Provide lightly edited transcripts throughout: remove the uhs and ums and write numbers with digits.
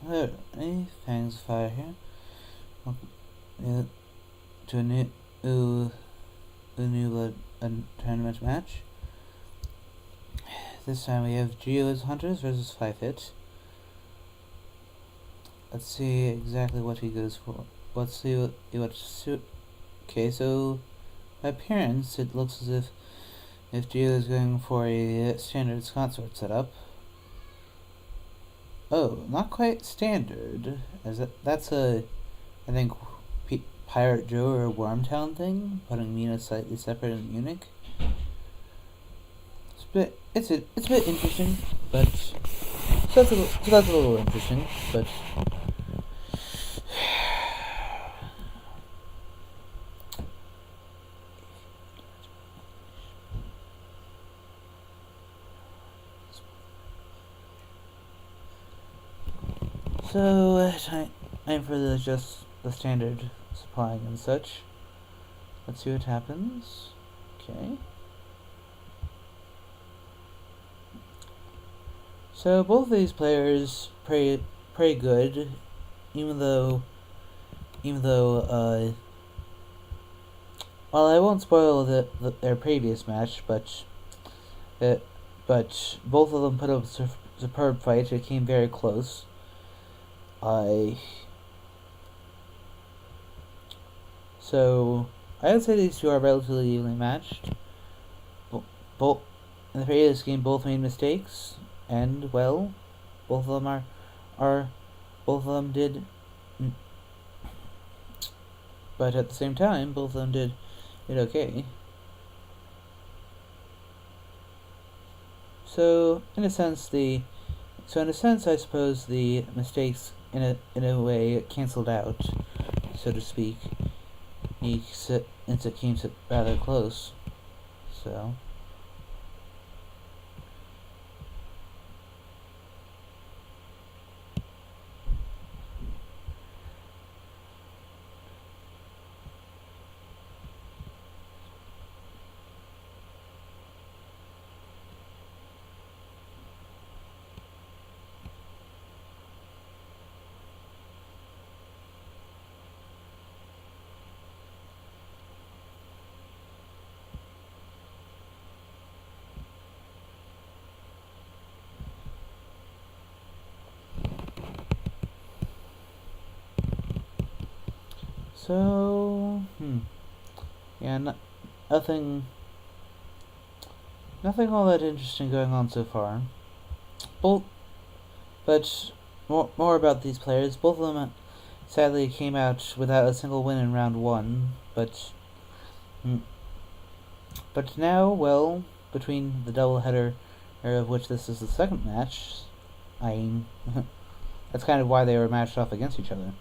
Hey, Fangs Fire here. Welcome to a new tournament match. This time we have Geo's Hunters versus 5-Hit. Let's see exactly what he goes for. Let's see what suit. Okay, so by appearance, it looks as if Geo is going for a standard consort setup. Oh, not quite standard, as that's I think, Pirate Joe or Wormtown thing, putting Mina slightly separate and unique. It's a bit interesting, but that's a little interesting, but so time for the standard supplying and such. Let's see what happens. Okay. So both of these players pretty good, even though well, I won't spoil their previous match, but both of them put up a superb fight. It came very close. So I would say these two are relatively evenly matched. Both in the previous game, both made mistakes, and well, both of them both of them did. But at the same time, both of them did okay. So in a sense, I suppose the mistakes in a way canceled out, so to speak. It came rather close. So. So, yeah, nothing all that interesting going on so far. But more about these players. Both of them sadly came out without a single win in round one. But now, well, between the doubleheader, of which this is the second match, that's kind of why they were matched off against each other.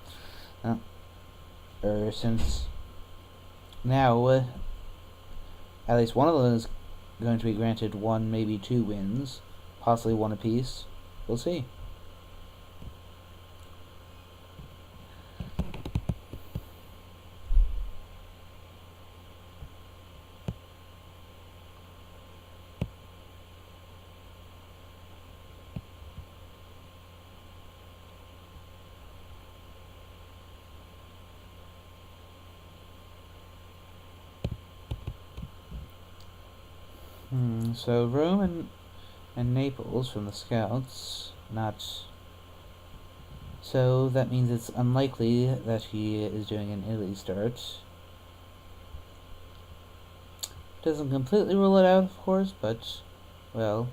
Since now, at least one of them is going to be granted one, maybe two wins, possibly one apiece. We'll see. So Rome and Naples from the Scouts, not. So that means it's unlikely that he is doing an Italy start. Doesn't completely rule it out, of course, but, well,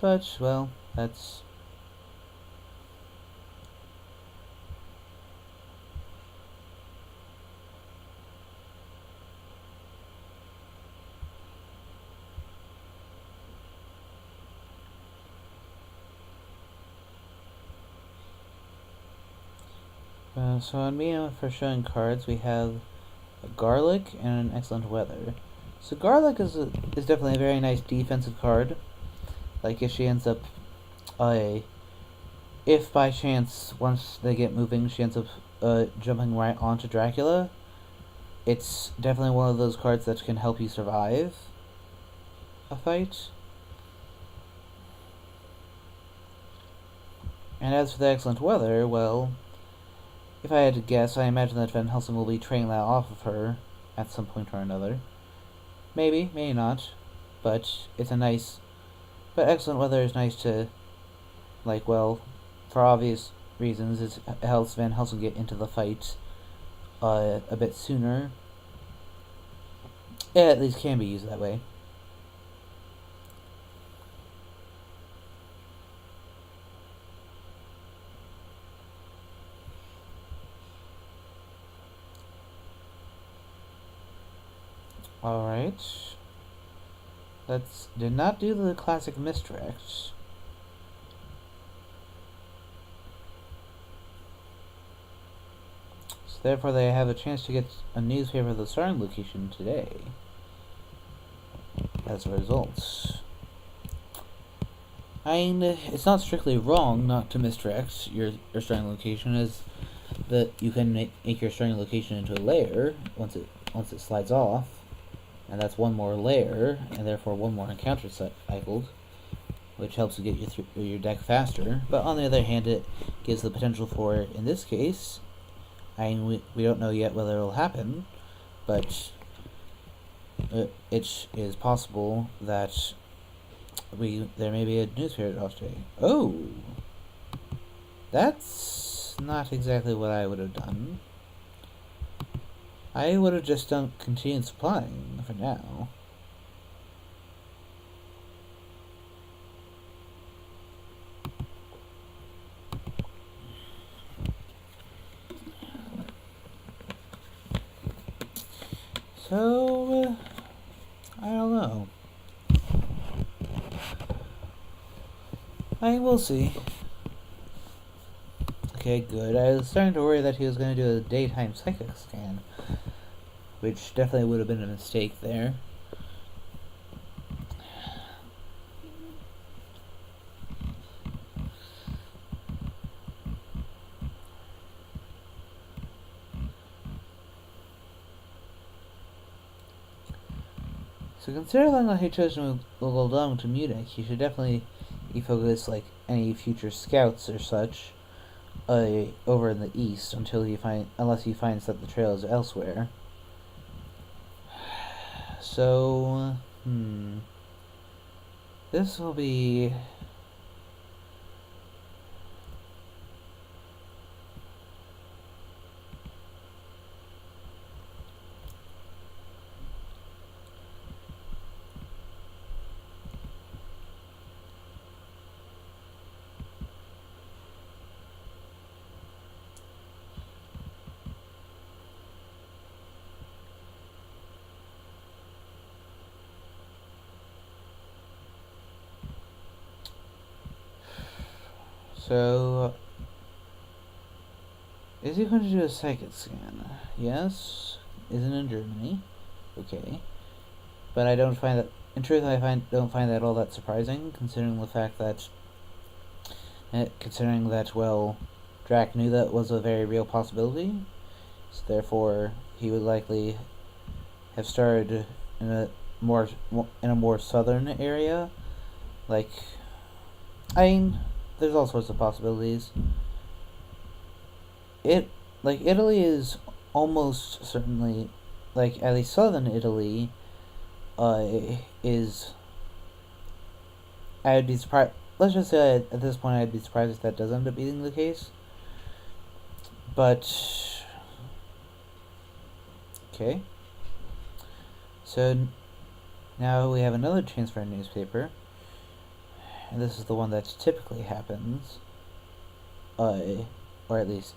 that's. So on me, for showing cards, we have Garlic and an Excellent Weather. So Garlic is definitely a very nice defensive card. Like if she ends up, if by chance once they get moving, she ends up jumping right onto Dracula, it's definitely one of those cards that can help you survive a fight. And as for the excellent weather, well, if I had to guess, I imagine that Van Helsing will be trading that off of her at some point or another. Maybe, maybe not, but it's a nice. But excellent weather is nice to, like, well, for obvious reasons, it helps Van Helsing get into the fight a bit sooner. It at least can be used that way. Alright. Did not do the classic misdirect. So therefore they have a chance to get a newspaper of the starting location today. As a result. I mean, it's not strictly wrong not to misdirect your starting location, as that you can make your starting location into a layer once it slides off, and that's one more layer, and therefore one more encounter cycled, which helps to get you through your deck faster. But on the other hand, it gives the potential for, in this case, I mean, we don't know yet whether it'll happen, but it is possible that there may be a newspaper off today. Oh, that's not exactly what I would have done. I would have just done continued supplying for now. So, I don't know. We'll see. Okay, good. I was starting to worry that he was going to do a daytime psychic scan, which definitely would have been a mistake there. So considering that he chose to go along to Munich, he should definitely focus like any future scouts or such over in the east unless he finds that the trail is elsewhere. So, this will be. So, is he going to do a psychic scan? Yes. Isn't in Germany. Okay. But I don't find that. In truth, don't find that all that surprising, considering the fact that. Well, Drac knew that was a very real possibility. So therefore, he would likely have started in a more southern area. Like, I mean, there's all sorts of possibilities. Italy is almost certainly, like, at least southern Italy, is, I would be surprised, let's just say at this point I'd be surprised if that does end up being the case. But, okay. So, now we have another chance for a newspaper. And this is the one that typically happens, or at least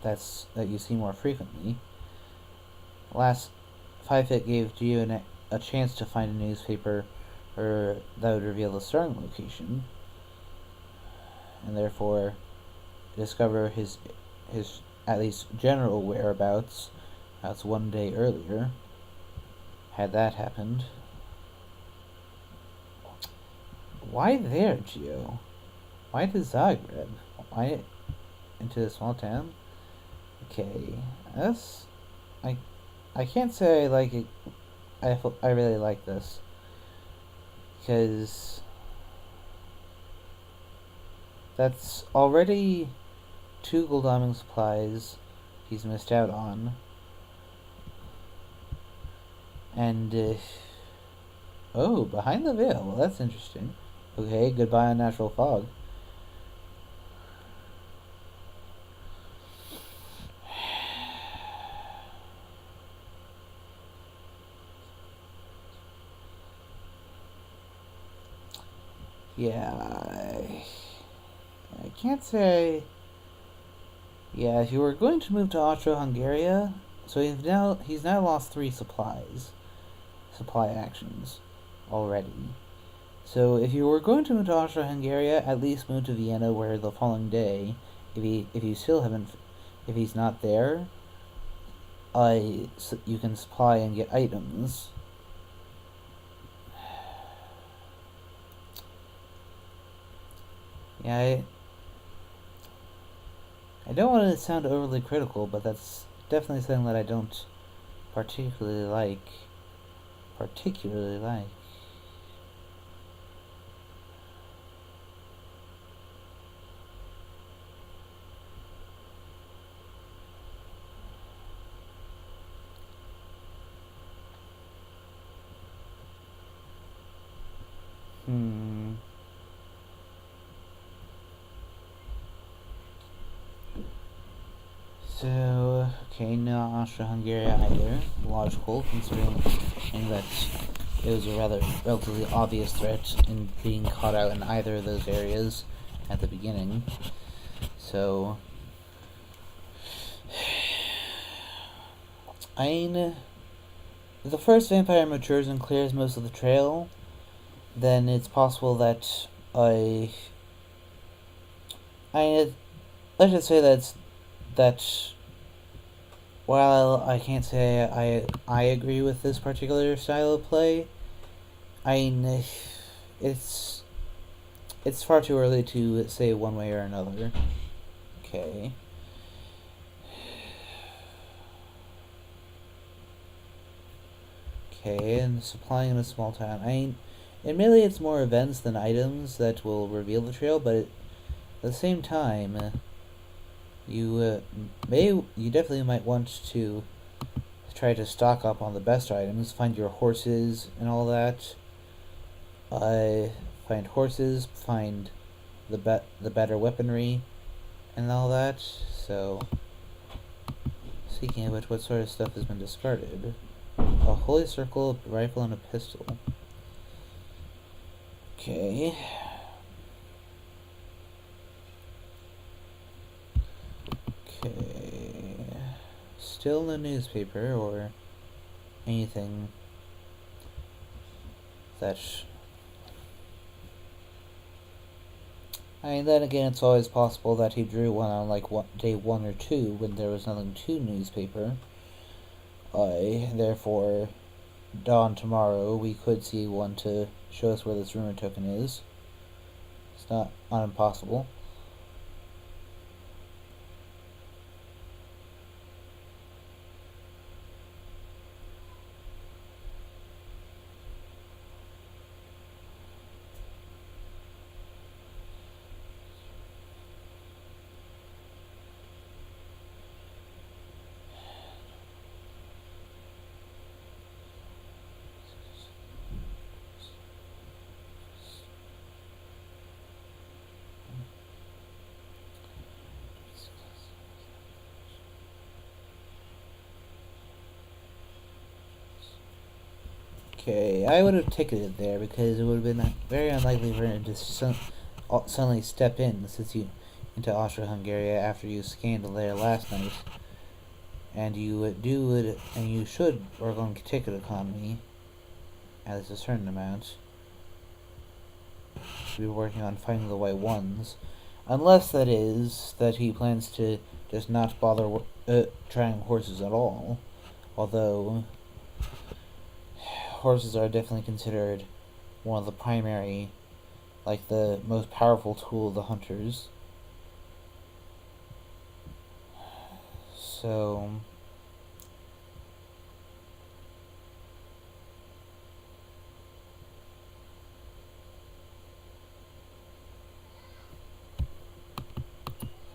that you see more frequently. Last 5-Fit gave Gio a chance to find a newspaper that would reveal the starting location, and therefore discover his at least general whereabouts. That's one day earlier. Had that happened. Why there, Gio? Why to Zagreb? Why into a small town? Okay, I can't say I like it. I really like this because That's already 2 Goldaming supplies he's missed out on. And, oh, behind the veil. Well, that's interesting. Okay, goodbye unnatural fog. Yeah, I can't say. Yeah, if you were going to move to Austro-Hungaria, so he's now lost 3 supply actions already. So if you were going to move to Austro-Hungaria, at least move to Vienna, where the following day, if you still haven't, if he's not there, you can supply and get items. Yeah, I don't want to sound overly critical, but that's definitely something that I don't particularly like. Particularly like. So, okay, no Austro-Hungary either. Logical, considering that it was a relatively obvious threat in being caught out in either of those areas at the beginning. So, I mean, if the first vampire matures and clears most of the trail, then it's possible that let's just say that while I can't say I agree with this particular style of play, I mean, it's far too early to say one way or another. Okay. Okay, and supplying in a small town. I mean, admittedly, it's more events than items that will reveal the trail, but at the same time, you definitely might want to try to stock up on the best items, find your horses and all that. Find horses, find the better weaponry, and all that. So, speaking of which, what sort of stuff has been discarded? A holy circle, a rifle, and a pistol. Okay. Okay. Still no newspaper or anything that. I mean, then again, it's always possible that he drew one on day 1 or 2 when there was nothing to newspaper. Therefore, dawn tomorrow, we could see one to show us where this rumor token is. It's not impossible. Okay, I would have ticketed there because it would have been very unlikely for him to suddenly step in into Austro-Hungary after you scanned there last night, and you should work on ticket economy at least a certain amount. Should be working on finding the white ones, unless that is that he plans to just not bother trying horses at all, although horses are definitely considered one of the primary, like the most powerful tool of the hunters. So,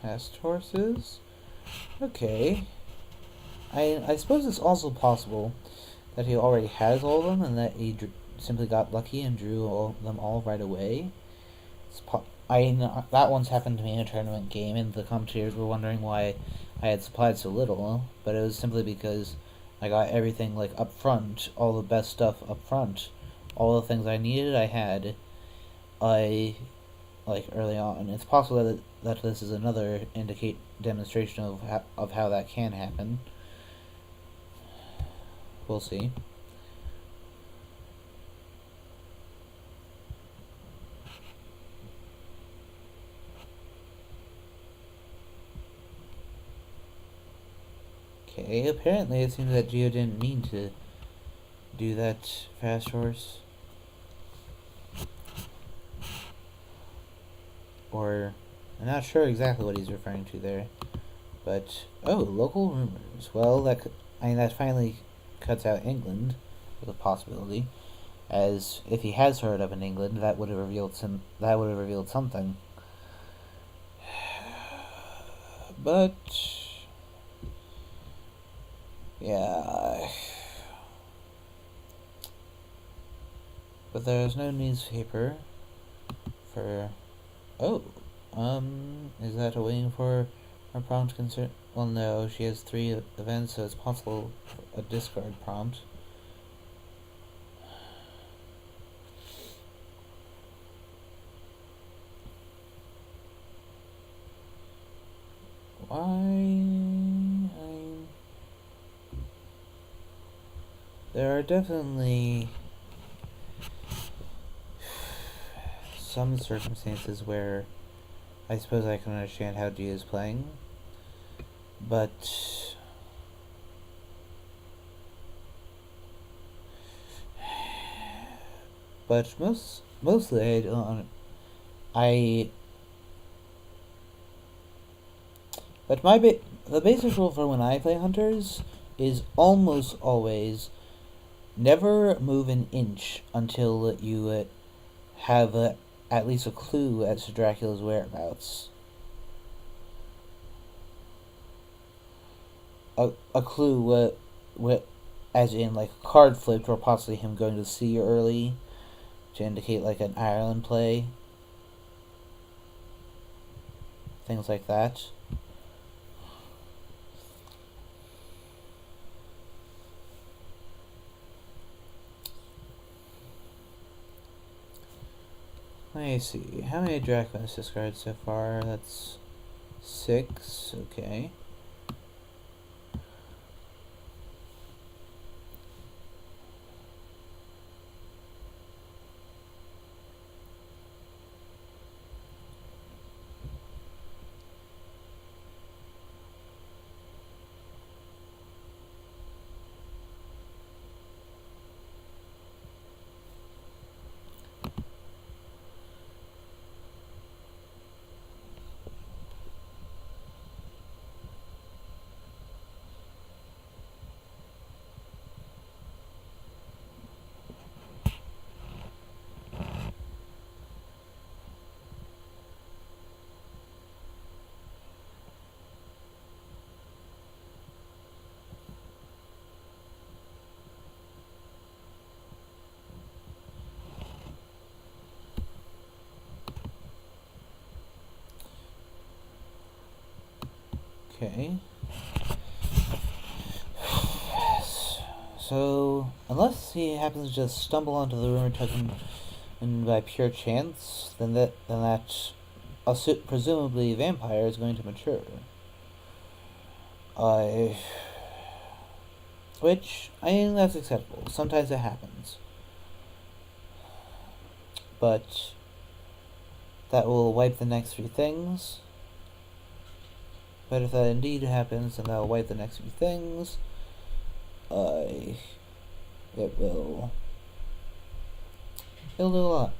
Fast horses? Okay. I suppose it's also possible that he already has all of them and that he simply got lucky and drew them all right away. I know that once happened to me in a tournament game, and the commentators were wondering why I had supplied so little, but it was simply because I got everything like up front, all the best stuff up front, all the things I needed I had. I like early on. It's possible that this is another demonstration of how that can happen. We'll see. Okay, apparently it seems that Geo didn't mean to do that fast horse. Or, I'm not sure exactly what he's referring to there. But, oh, local rumors. Well, that finally cuts out England, as a possibility. As if he has heard of in England, that would have revealed something. But yeah. But there's no newspaper for. Oh, is that a waiting for a prompt concern? Well, no, she has 3 events, so it's possible a discard prompt. There are definitely some circumstances where I suppose I can understand how Gia is playing, but mostly I don't. But the basic rule for when I play hunters is almost always never move an inch until you have at least a clue as to Dracula's whereabouts. A clue, as in like a card flipped or possibly him going to sea early to indicate like an Ireland play. Things like that. Let me see. How many Dracula's discarded so far? That's 6. Okay. Okay. So, unless he happens to just stumble onto the rumor token and by pure chance, then that presumably vampire is going to mature. Which I mean that's acceptable. Sometimes it happens, but that will wipe the next 3 things. But if that indeed happens, then that will wipe the next few things. It'll do a lot.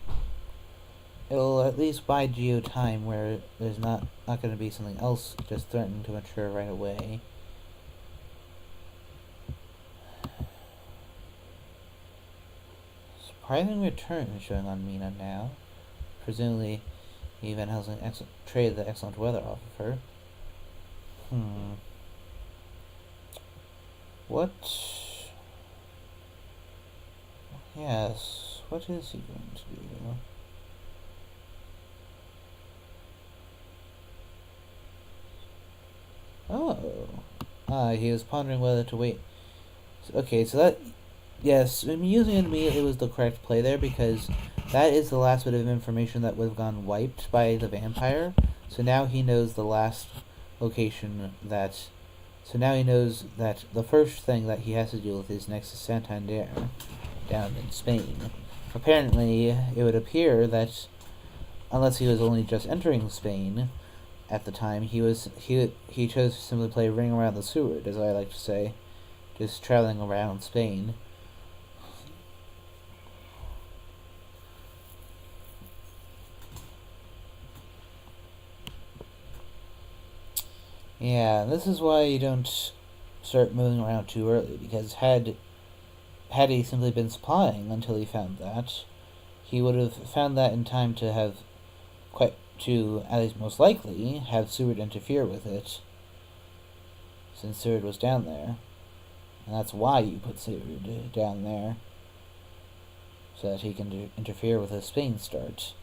It'll at least buy Geo time where there's not going to be something else just threatening to mature right away. Surprising return showing on Mina now. Presumably, he even has traded the excellent weather off of her. Hmm. What? Yes. What is he going to do? Oh. He was pondering whether to wait. Okay, so that. Yes, I mean, using it immediately was the correct play there because that is the last bit of information that would have gone wiped by the vampire. So now he knows the last location that. So now he knows that the first thing that he has to deal with is next to Santander, down in Spain. Apparently, it would appear that unless he was only just entering Spain at the time, he chose to simply play Ring Around the Sword, as I like to say, just traveling around Spain. Yeah, this is why you don't start moving around too early, because had he simply been spying until he found that, he would have found that in time to have at least most likely, have Seward interfere with it, since Seward was down there. And that's why you put Seward down there, so that he can interfere with a Spain start.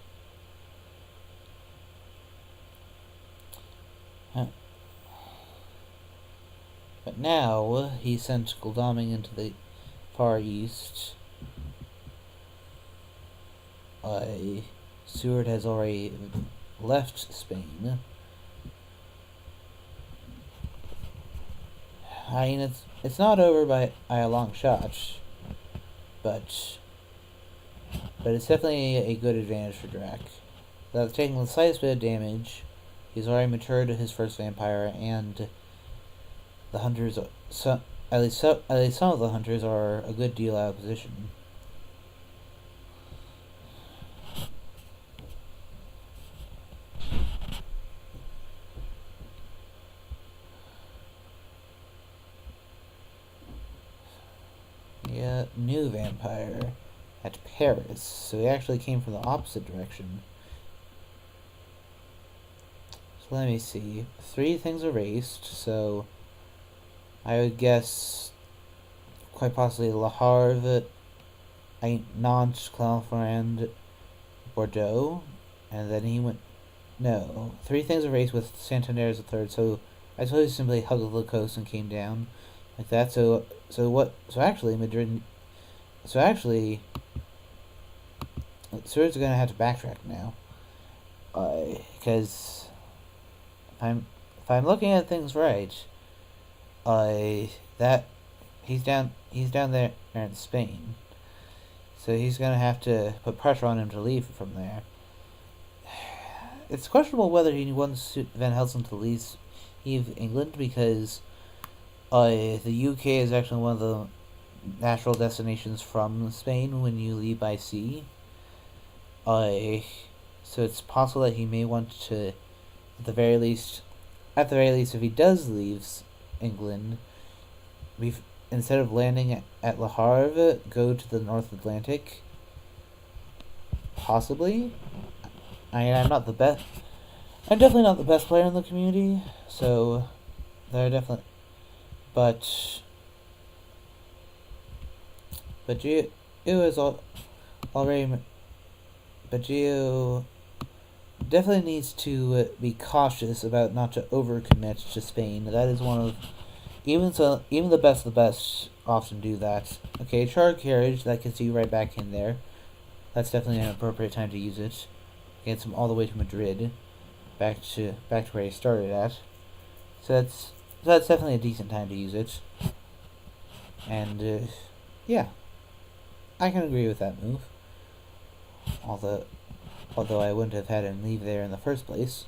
Huh. But now, he sent Godalming into the Far East. Seward has already left Spain. I mean, it's not over by a long shot, but it's definitely a good advantage for Drac. Without taking the slightest bit of damage, he's already matured his first vampire, and the hunters, at least some of the hunters are a good deal out of position. Yeah, new vampire at Paris. So he actually came from the opposite direction. So let me see. 3 things erased, so I would guess quite possibly Le Havre, Nantes, Clermont, Bordeaux, and then he went. No, 3 things erased with Santander as a third, so I suppose he simply hugged the coast and came down like that. So actually Madrid. So actually, Seward's gonna have to backtrack now, because if I'm looking at things right, that he's down there in Spain, so he's gonna have to put pressure on him to leave from there. It's questionable whether he wants Van Helsing to leave England because the UK is actually one of the natural destinations from Spain when you leave by sea. So it's possible that he may want to, at the very least, if he does leave England, instead of landing at Le Havre, go to the North Atlantic. Possibly. I mean, I'm not the best. I'm definitely not the best player in the community, so there are definitely. But Gio is already. But Gio definitely needs to be cautious about not to overcommit to Spain. That is one of even the best of the best often do that. Okay, Char Carriage that gets you right back in there. That's definitely an appropriate time to use it. Gets him all the way to Madrid, back to where he started at. So that's definitely a decent time to use it. And yeah, I can agree with that move. Although I wouldn't have had him leave there in the first place.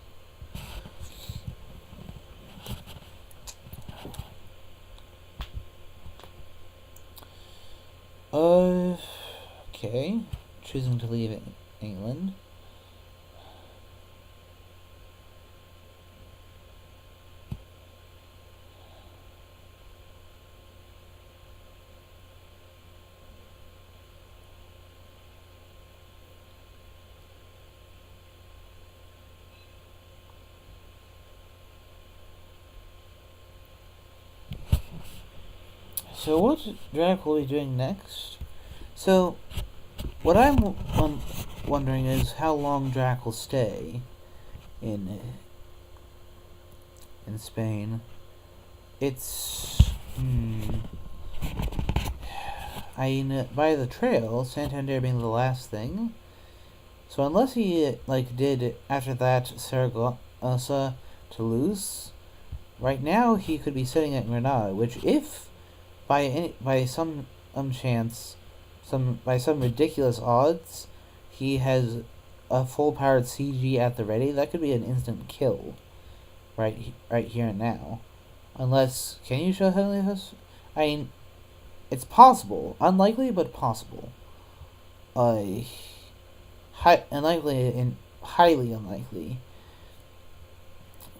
Okay. Choosing to leave England. So what Drac will be doing next? So, what I'm wondering is how long Drac will stay in Spain. It's by the trail, Santander being the last thing. So unless he did after that Saragossa, Toulouse, right now he could be sitting at Granada, which if by some chance, by some ridiculous odds, he has a full powered CG at the ready, that could be an instant kill, right here and now. Unless, can you show Heavenly Host? I mean, it's possible, unlikely but possible. Unlikely and highly unlikely,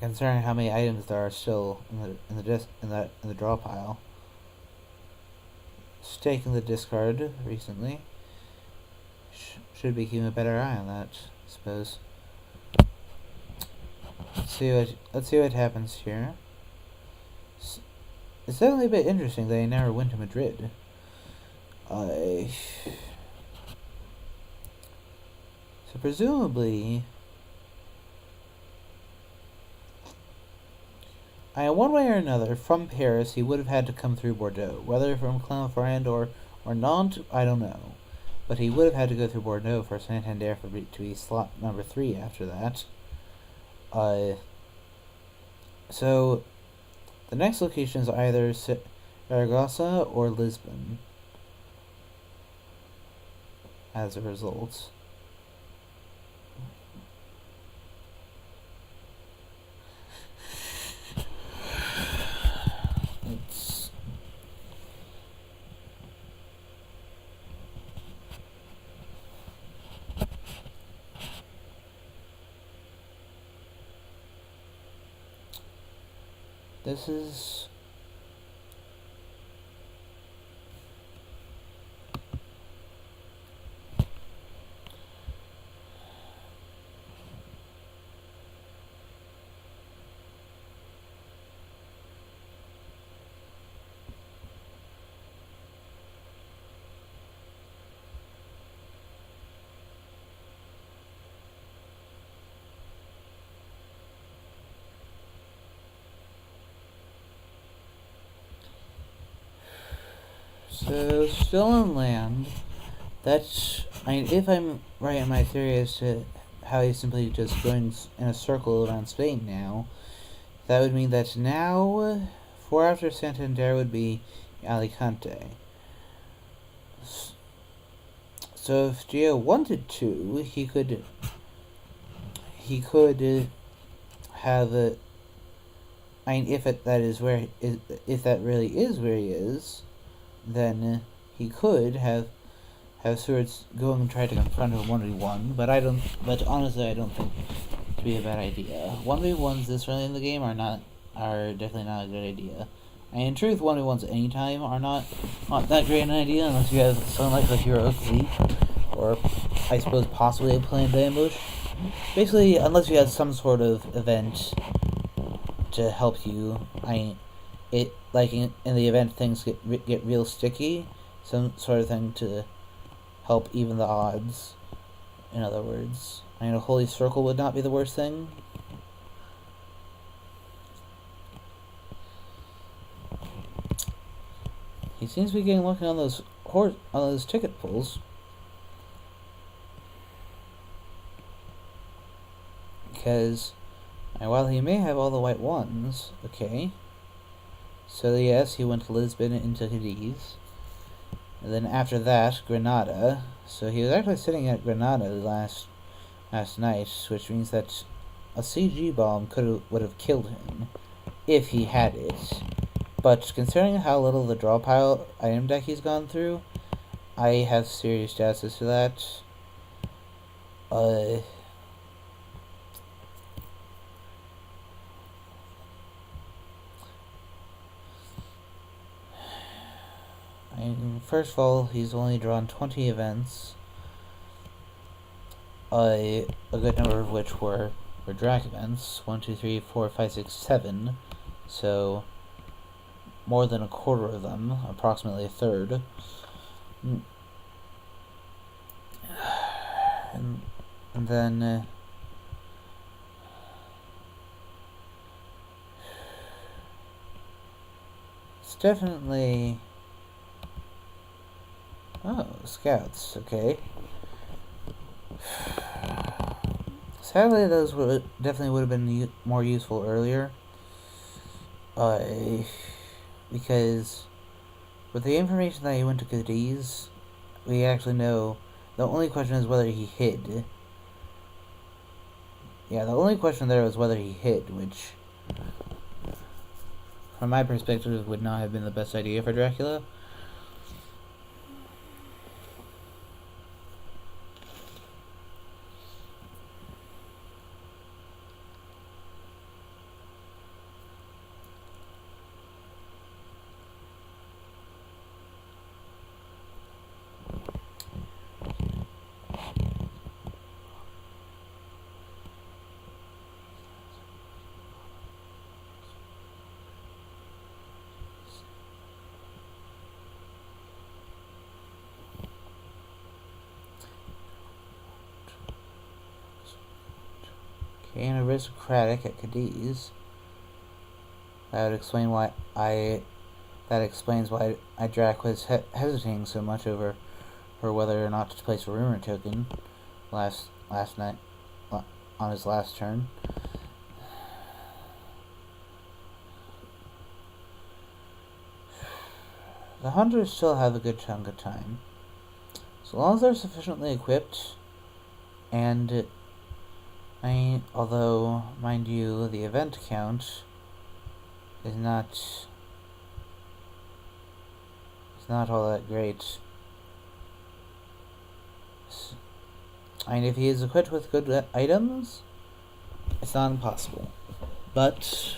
considering how many items there are still in the draw pile. Taking the discard recently. Should be keeping a better eye on that, I suppose. Let's see what happens here. It's definitely a bit interesting that he never went to Madrid. So presumably, one way or another, from Paris, he would have had to come through Bordeaux. Whether from Clermont-Ferrand or Nantes, I don't know. But he would have had to go through Bordeaux for Santander to be slot number 3 after that. So, the next location is either Saragossa or Lisbon, as a result. This is so still in land. That's, if I'm right in my theory as to how he's simply just going in a circle around Spain now, that would mean that now, 4 after Santander would be Alicante. So if Gio wanted to, he could have a, if that really is where he is, then he could have Swords go and try to confront him 1v1, but honestly I don't think it to be a bad idea. 1v1s this early in the game are definitely not a good idea. And in truth, 1v1s anytime are not that great an idea unless you have something like the heroic leap, or I suppose possibly a planned ambush. Basically, unless you have some sort of event to help you, in the event things get real sticky, some sort of thing to help even the odds. In other words, a holy circle would not be the worst thing. He seems to be getting lucky on those ticket pulls. Because while he may have all the white ones, okay. So yes, he went to Lisbon into Cadiz. And then after that, Granada. So he was actually sitting at Granada last night, which means that a CG bomb would have killed him if he had it. But considering how little the draw pile item deck he's gone through, I have serious doubts as to that. First of all, he's only drawn 20 events, a good number of which were Drac events. 1, 2, 3, 4, 5, 6, 7. So more than a quarter of them, approximately a third. And then it's definitely... Oh, scouts, okay. Sadly, those definitely would have been more useful earlier. Because with the information that he went to Cadiz, we actually know the only question is whether he hid. Yeah, the only question there was whether he hid, which, from my perspective, would not have been the best idea for Dracula. Okay, an aristocratic at Cadiz. That explains why Drac was hesitating so much over whether or not to place a rumor token last night on his last turn. The hunters still have a good chunk of time, so long as they're sufficiently equipped. And although, mind you, the event count is not all that great. If he is equipped with good items, it's not impossible. But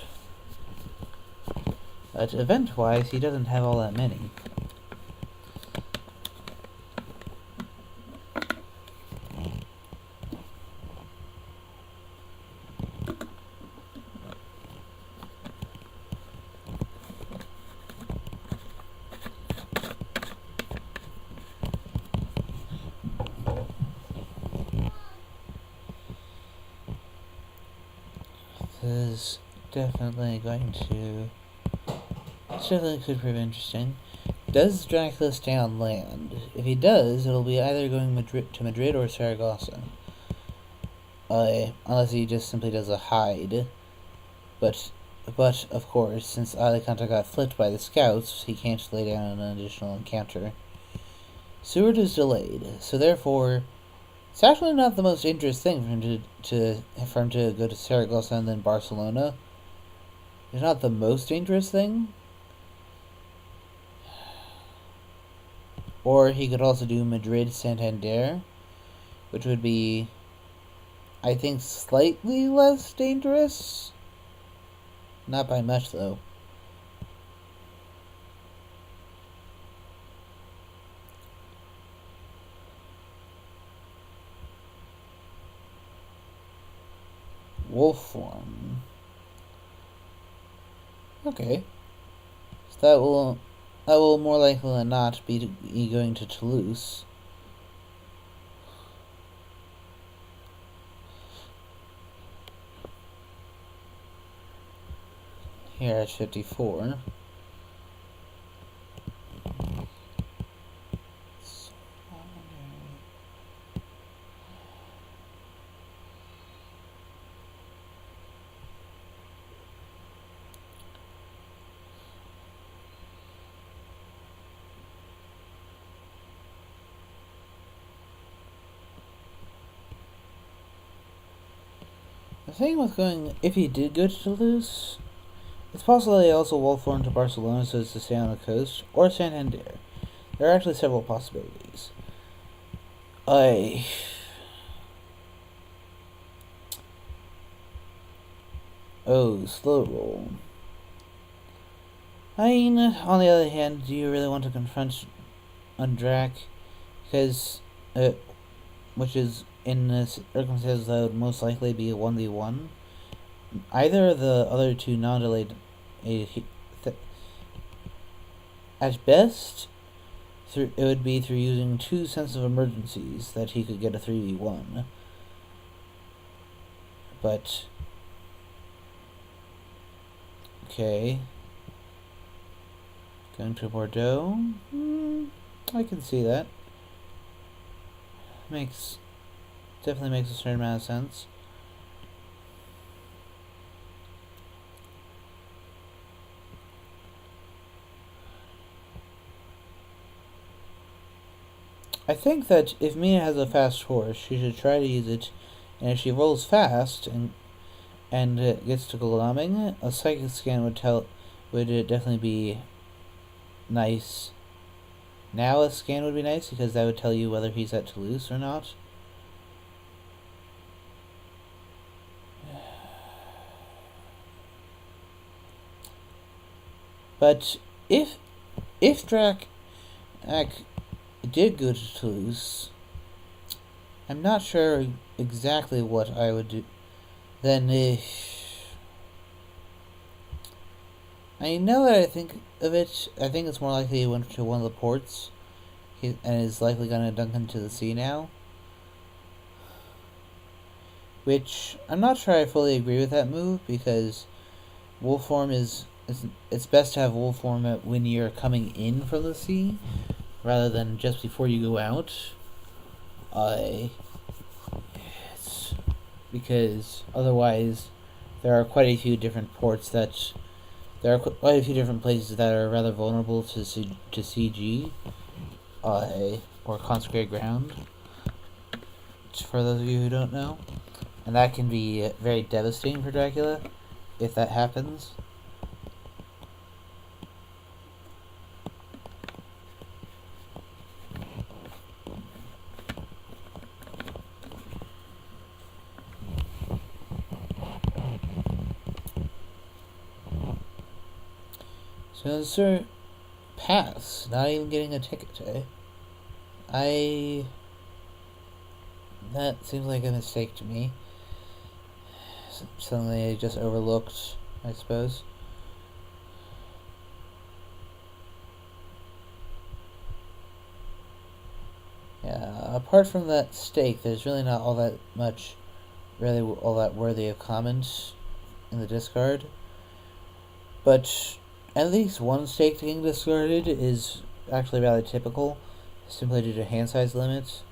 event-wise, he doesn't have all that many. This definitely could prove interesting. Does Dracula stay on land? If he does, it'll be either going to Madrid or Saragossa. Unless he just simply does a hide. But of course, since Alicante got flipped by the scouts, he can't lay down an additional encounter. Seward is delayed, so therefore, it's actually not the most dangerous thing for him to go to Saragossa and then Barcelona. It's not the most dangerous thing. Or he could also do Madrid, Santander, which would be, I think, slightly less dangerous. Not by much, though. Wolf form. Okay. So that will more likely than not be going to Toulouse. Here at 54. The thing with going, if he did go to Toulouse, it's possible that he also wolf formed to Barcelona so as to stay on the coast, or Santander. There are actually several possibilities. Oh, slow roll. On the other hand, do you really want to confront Drac? Because, which is, in this circumstances, that would most likely be a 1v1. Either of the other two non-delayed At best, it would be through using 2 Sense of Emergencies that he could get a 3v1. But okay, going to Bordeaux. I can see that. Definitely makes a certain amount of sense. I think that if Mina has a fast horse, she should try to use it, and if she rolls fast and gets to Gulaming, a psychic scan would definitely be nice. Now a scan would be nice because that would tell you whether he's at Toulouse or not. But if Drac did go to Toulouse, I'm not sure exactly what I would do. Then now that I think of it, I think it's more likely he went to one of the ports and is likely going to dunk into the sea now. Which, I'm not sure I fully agree with that move, because wolf form it's best to have wolf form when you're coming in from the sea, rather than just before you go out. Because otherwise, there are quite a few different ports there are quite a few different places that are rather vulnerable to CG, or consecrated ground, for those of you who don't know. And that can be very devastating for Dracula, if that happens. So, sir, pass. Not even getting a ticket, eh? That seems like a mistake to me. Something I just overlooked, I suppose. Yeah, apart from that stake, there's really not all that worthy of comment in the discard. But at least one stake getting discarded is actually rather typical, simply due to hand size limits.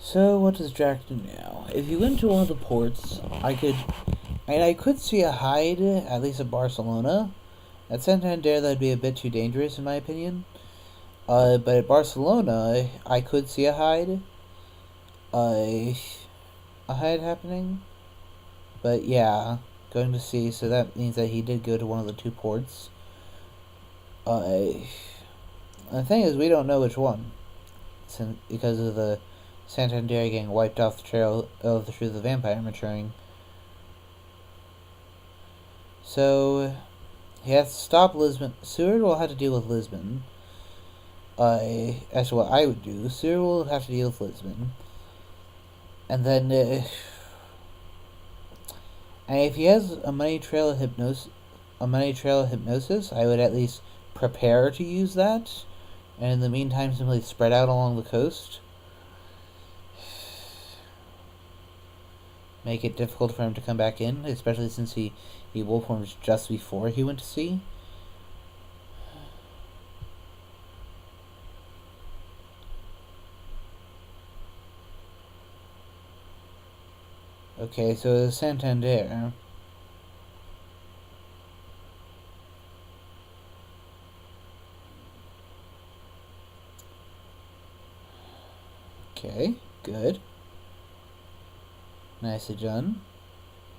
So what does Drac do now? If you went to one of the ports, I could see a hide, at least at Barcelona. At Santander, that'd be a bit too dangerous, in my opinion. But at Barcelona, I could see a hide. A hide happening. But yeah, going to see, so that means that he did go to one of the 2 ports. The thing is, we don't know which one, because of the Santander getting wiped off the trail of the Truth of the Vampire maturing. So he has to stop Lisbon. Seward will have to deal with Lisbon. As to what I would do, Seward will have to deal with Lisbon. And then, and if he has a money trail of hypnosis, I would at least prepare to use that, and in the meantime simply spread out along the coast. Make it difficult for him to come back in, especially since he wolf formed just before he went to sea. Okay, so Santander. Okay, good. Nicely done,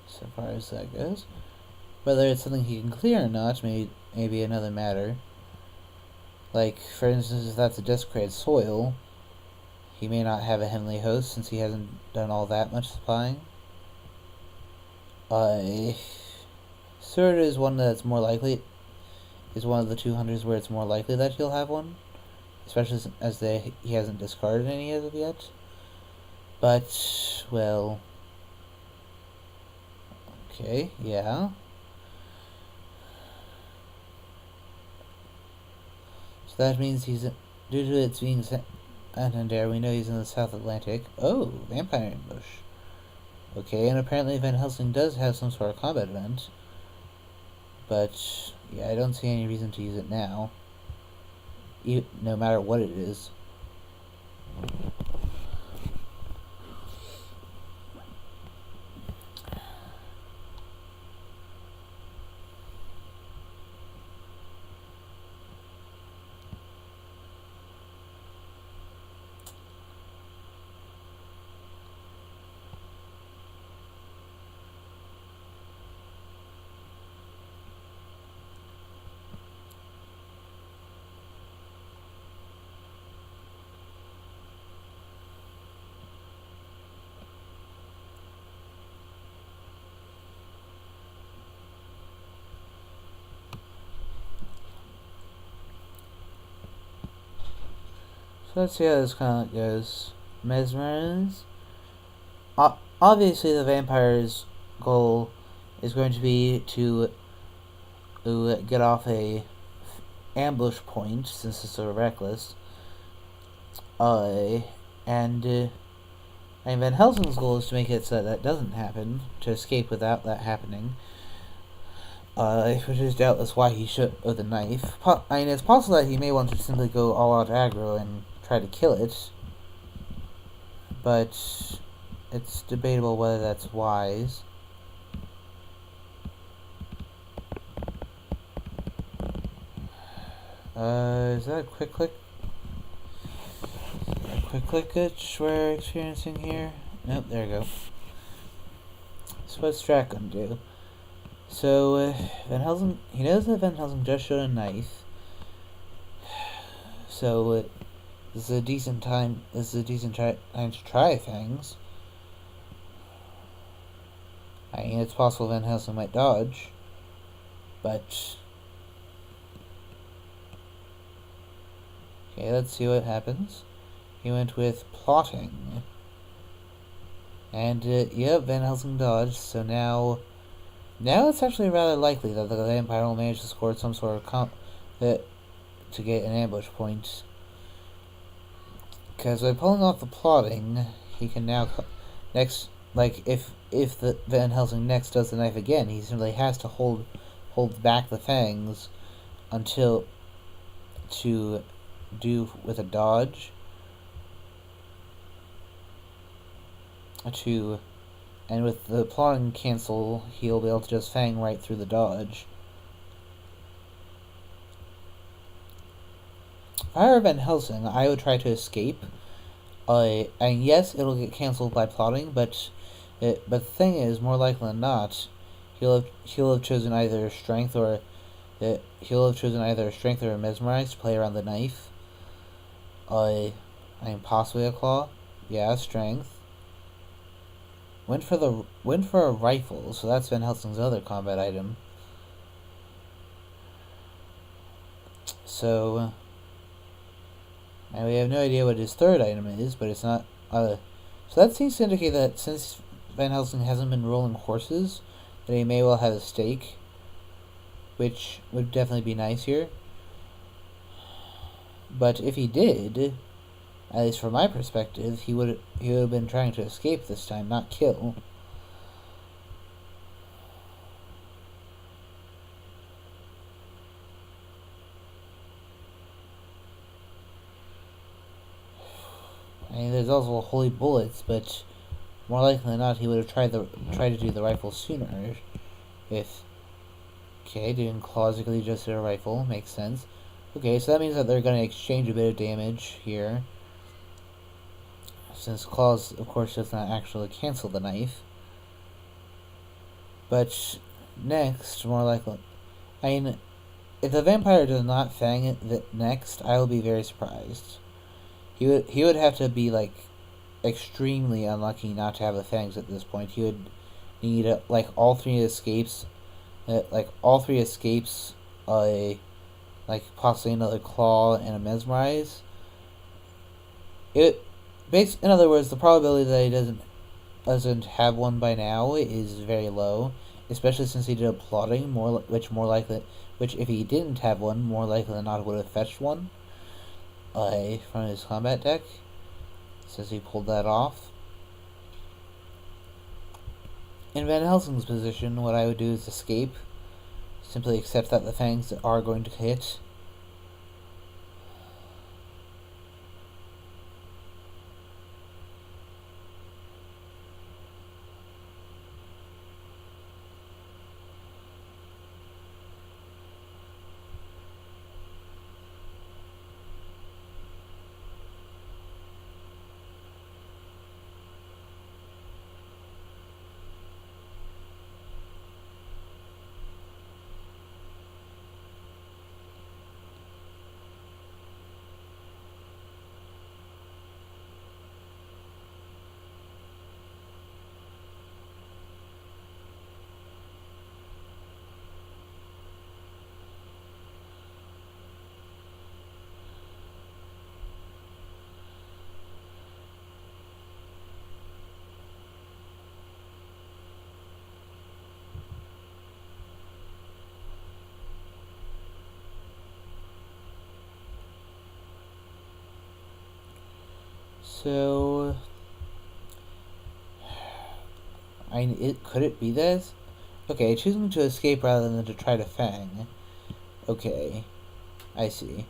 so far as that goes. Whether it's something he can clear or not may be another matter. Like, for instance, if that's a desecrated soil, he may not have a heavenly host since he hasn't done all that much supplying. Surd is one that's more likely, is one of the two hunters where it's more likely that he'll have one, especially as he hasn't discarded any as of yet. But, well, okay, yeah. So that means he's, due to its being Santander, we know he's in the South Atlantic. Oh, vampire ambush. Okay, and apparently Van Helsing does have some sort of combat event. But, yeah, I don't see any reason to use it now. No matter what it is. So let's see how this kind of goes. Mesmerize. Obviously, the vampire's goal is going to be to get off a ambush point, since it's so reckless. And Van Helsing's goal is to make it so that doesn't happen, to escape without that happening. Which is doubtless why he should with the knife. It's possible that he may want to simply go all out aggro and try to kill it, but it's debatable whether that's wise. Is that a quick click? A quick click glitch we're experiencing here? Nope, there we go. So what's Strat gonna do? So, Van Helsing, he knows that Van Helsing just showed a knife. So, this is a decent time to try things. I mean, it's possible Van Helsing might dodge, but... Okay, let's see what happens. He went with plotting. And, yep, Van Helsing dodged, so now it's actually rather likely that the vampire will manage to score some sort of to get an ambush point. Because by pulling off the plotting, he can now next, like, if the Van Helsing next does the knife again, he simply has to hold back the fangs until to do with a dodge and with the plotting cancel, he'll be able to just fang right through the dodge. If I were Van Helsing, I would try to escape. And yes, it'll get canceled by plotting, but the thing is, more likely than not, he'll have chosen either strength or mesmerize to play around the knife. I mean, possibly a claw. Yeah, strength. Went for a rifle, so that's Van Helsing's other combat item. So, and we have no idea what his third item is, but it's not. So that seems to indicate that since Van Helsing hasn't been rolling horses, that he may well have a stake, which would definitely be nice here. But if he did, at least from my perspective, he would have been trying to escape this time, not kill. I mean, there's also holy bullets, but more likely than not, he would have tried to do the rifle sooner. Doing claws just to a rifle makes sense. Okay, so that means that they're going to exchange a bit of damage here. since claws, of course, does not actually cancel the knife. But next, more likely, I mean, if the vampire does not fang it next, I will be very surprised. He would have to be like extremely unlucky not to have the fangs at this point. He would need like all three escapes, like possibly another claw and a mesmerize. In other words, the probability that he doesn't have one by now is very low, especially since he did a plotting, which if he didn't have one, more likely than not would have fetched one from his combat deck, since he pulled that off. In Van Helsing's position, what I would do is escape, simply accept that the fangs are going to hit. So, could it be this? Okay, choosing to escape rather than to try to fang. Okay, I see.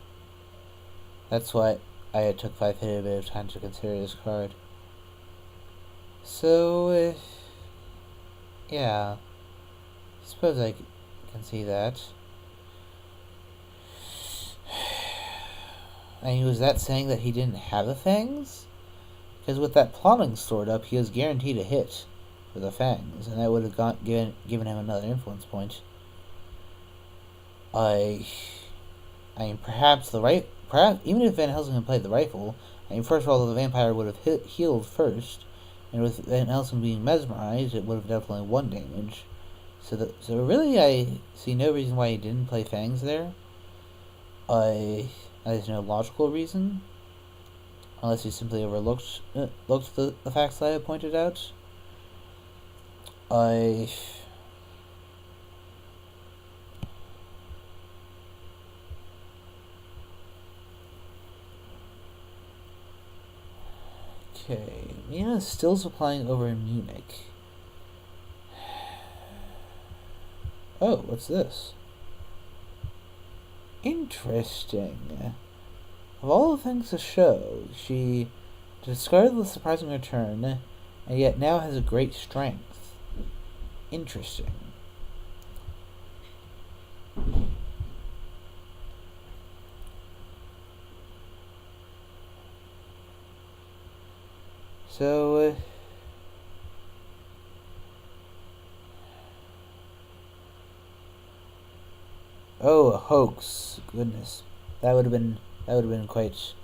That's why I took 5 hit a bit of time to consider this card. So, yeah, I suppose I can see that. And was that saying that he didn't have the fangs? Because with that plotting stored up, he was guaranteed a hit for the fangs, and that would have given him another influence point. I mean, perhaps even if Van Helsing had played the rifle, I mean, first of all, the vampire would have healed first, and with Van Helsing being mesmerized, it would have definitely 1 damage. So really, I see no reason why he didn't play fangs there. There's no logical reason. Unless he simply overlooked the facts that I have pointed out. Okay, Mina is still supplying over in Munich. Oh, what's this? Interesting. Of all the things to show, she discarded the surprising return, and yet now has a great strength. Interesting. So, oh, a hoax. Goodness. That would have been quite.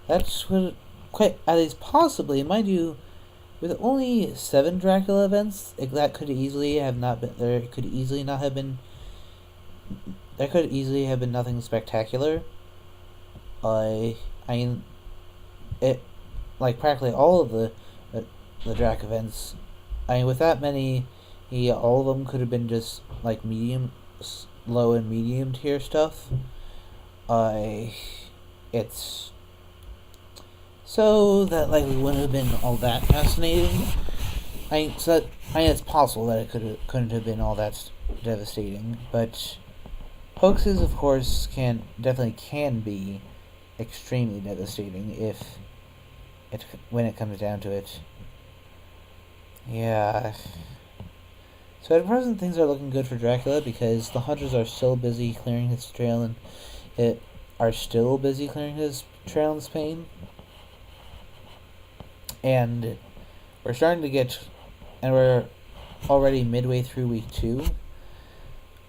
That's what quite at least possibly, mind you, with only 7 Dracula events, that could easily have not been. There could easily have been nothing spectacular. I mean, it like practically all of the Drac events. I mean, with that many, all of them could have been just like low and medium tier stuff. It's so that likely wouldn't have been all that fascinating. It's possible that it couldn't have been all that devastating, but hoaxes, of course, can be extremely devastating when it comes down to it. Yeah. So at present, things are looking good for Dracula because the hunters are still busy clearing his trail in Spain. and we're starting to get, and we're already midway through week 2.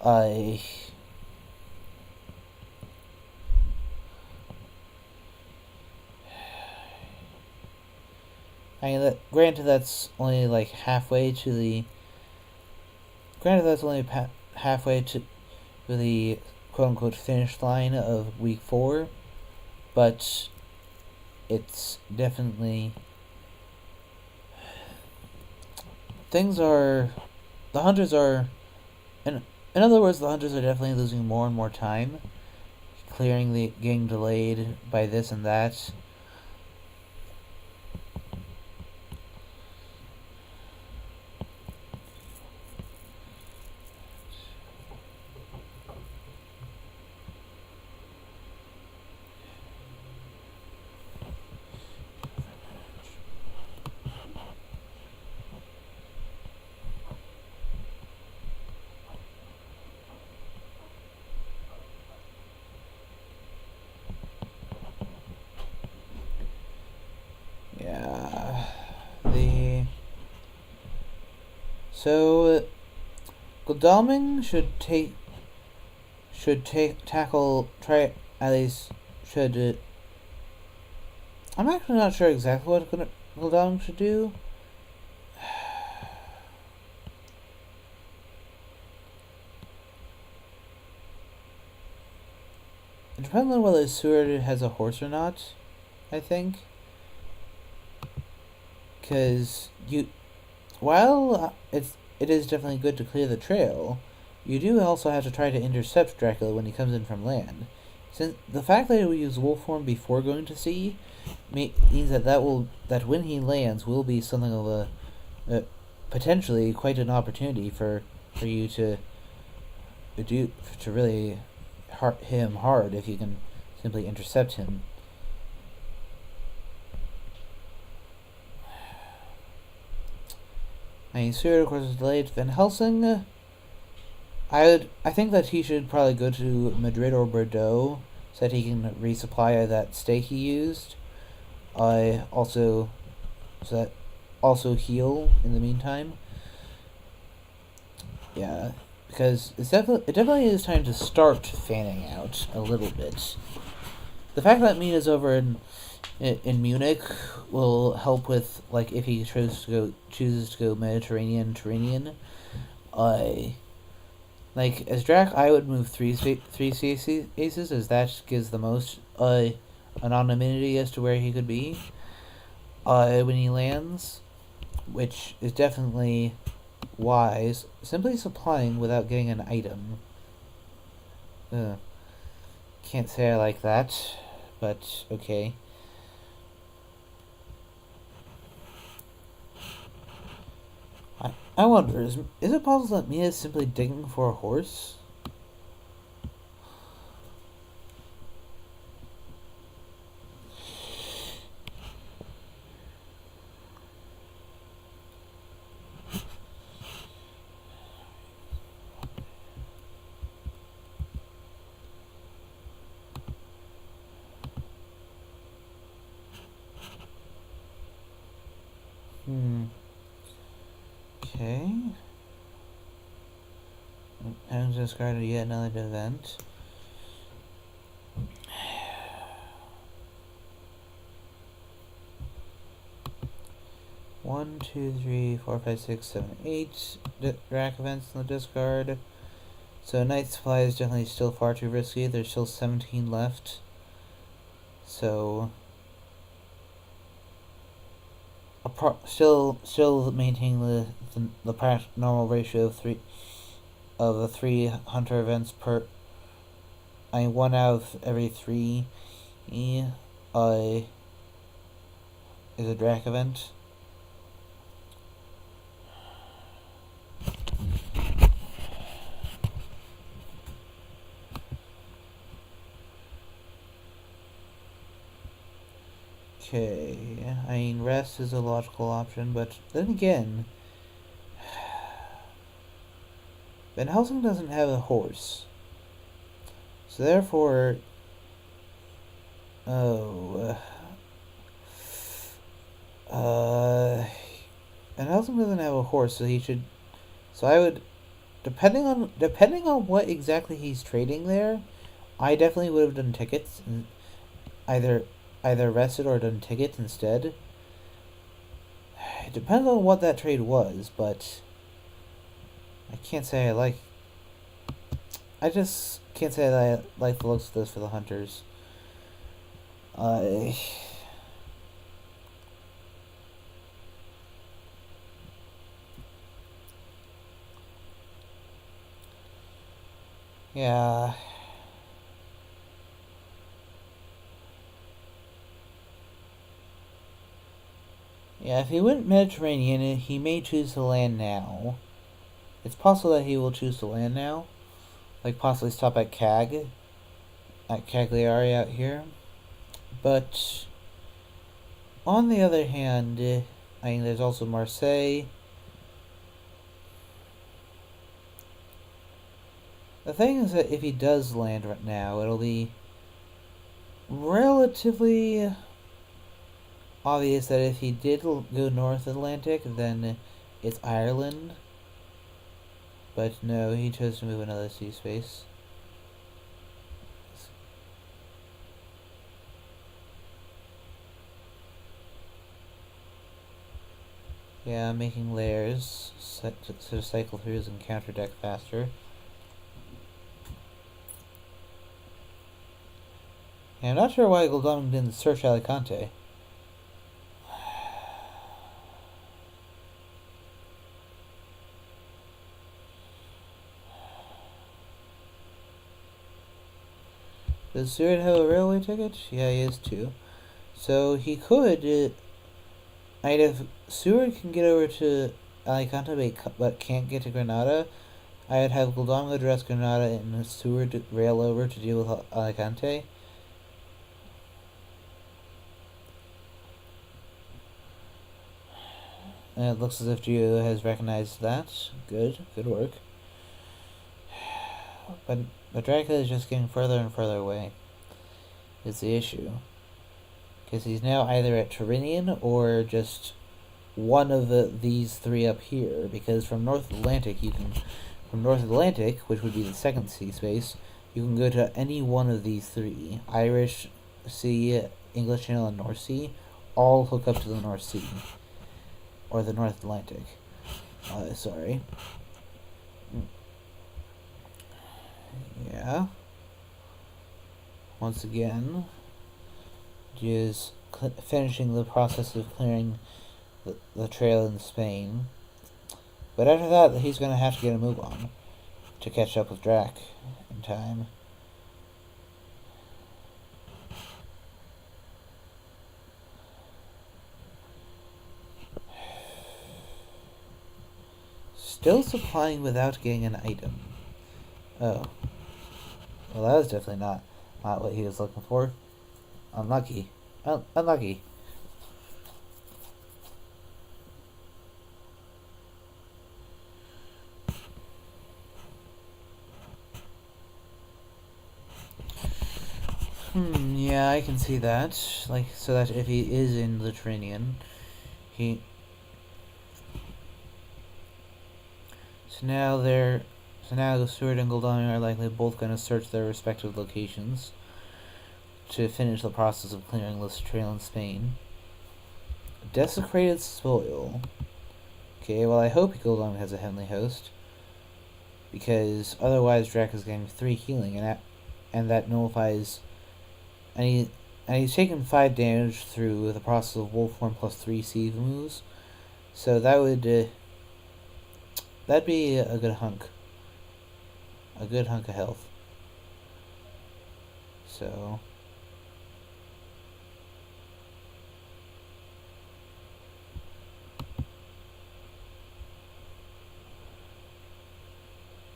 I mean, granted, that's only like halfway to the. Granted, that's only halfway to the quote unquote finish line of week 4, but it's definitely. Things are. The hunters are. In other words, the hunters are definitely losing more and more time, getting delayed by this and that. Yeah. So Godalming try at least should. I'm actually not sure exactly what Godalming should do. It depends on whether Seward has a horse or not, I think. Because while it is definitely good to clear the trail, you do also have to try to intercept Dracula when he comes in from land. Since the fact that we use wolf form before going to sea means that when he lands will be something of a potentially quite an opportunity for you to really hit him hard if you can simply intercept him. I mean, Seward, of course, is delayed. Van Helsing, I think that he should probably go to Madrid or Bordeaux so that he can resupply that steak he used. Also heal in the meantime. Yeah, because it definitely is time to start fanning out a little bit. The fact that Mina's over in Munich will help with, like, if he chooses to go Mediterranean. Like, as Drac, I would move three aces, as that gives the most anonymity as to where he could be when he lands, which is definitely wise. Simply supplying without getting an item. Can't say I like that, but okay. I wonder, is it possible that Mia is simply digging for a horse? Okay. I haven't discarded yet another event. One, two, three, four, five, six, seven, 8 rack events in the discard. So Night Supply is definitely still far too risky. There's still 17 left. So still maintaining the normal ratio of the 3 hunter events per. I mean, 1 out of every 3 is a Drac event. Okay, I mean, rest is a logical option, but then again, Van Helsing doesn't have a horse. So therefore, Uh, and Nelson doesn't have a horse, so he should. So I would, depending on what exactly he's trading there, I definitely would have done tickets and either either rested or done tickets instead. It depends on what that trade was, but I can't say I like. I just can't say that I like the looks of this for the hunters. Uh, yeah. Yeah, if he went Mediterranean, he may choose to land now. It's possible that he will choose to land now. Like, possibly stop at Cagliari out here. But, on the other hand, I mean, there's also Marseille. The thing is that if he does land right now, it'll be relatively obvious that if he did go North Atlantic, then it's Ireland. But no, he chose to move another sea space. Yeah, making layers to cycle through his encounter deck faster. Yeah, I'm not sure why Goldom didn't search Alicante. Does Seward have a railway ticket? Yeah, he has two. So he could. If Seward can get over to Alicante but can't get to Granada, I would have Goldom address Granada and Seward rail over to deal with Alicante. And it looks as if Gio has recognized that. Good work. But Dracula is just getting further and further away. Is the issue. Because he's now either at Tyrrhenian or just one of these three up here. Because from North Atlantic, which would be the second sea space, you can go to any one of these three. Irish Sea, English Channel, and North Sea all hook up to the North Sea. Or the North Atlantic. Sorry. Yeah. Once again, is finishing the process of clearing the trail in Spain. But after that, he's going to have to get a move on to catch up with Drac in time. Still supplying without getting an item. Oh. Well, that was definitely not what he was looking for. Unlucky. Unlucky. Yeah, I can see that. Like, so that if he is in Lithuanian, he... So now Stewart and Goldoni are likely both going to search their respective locations to finish the process of clearing this trail in Spain. Desecrated soil. Okay, well I hope Goldoni has a Heavenly Host, because otherwise Drac is getting 3 healing, and that nullifies... And he's taken 5 damage through the process of Wolf Form plus 3 siege moves, so that would... that'd be a good hunk. A good hunk of health. So...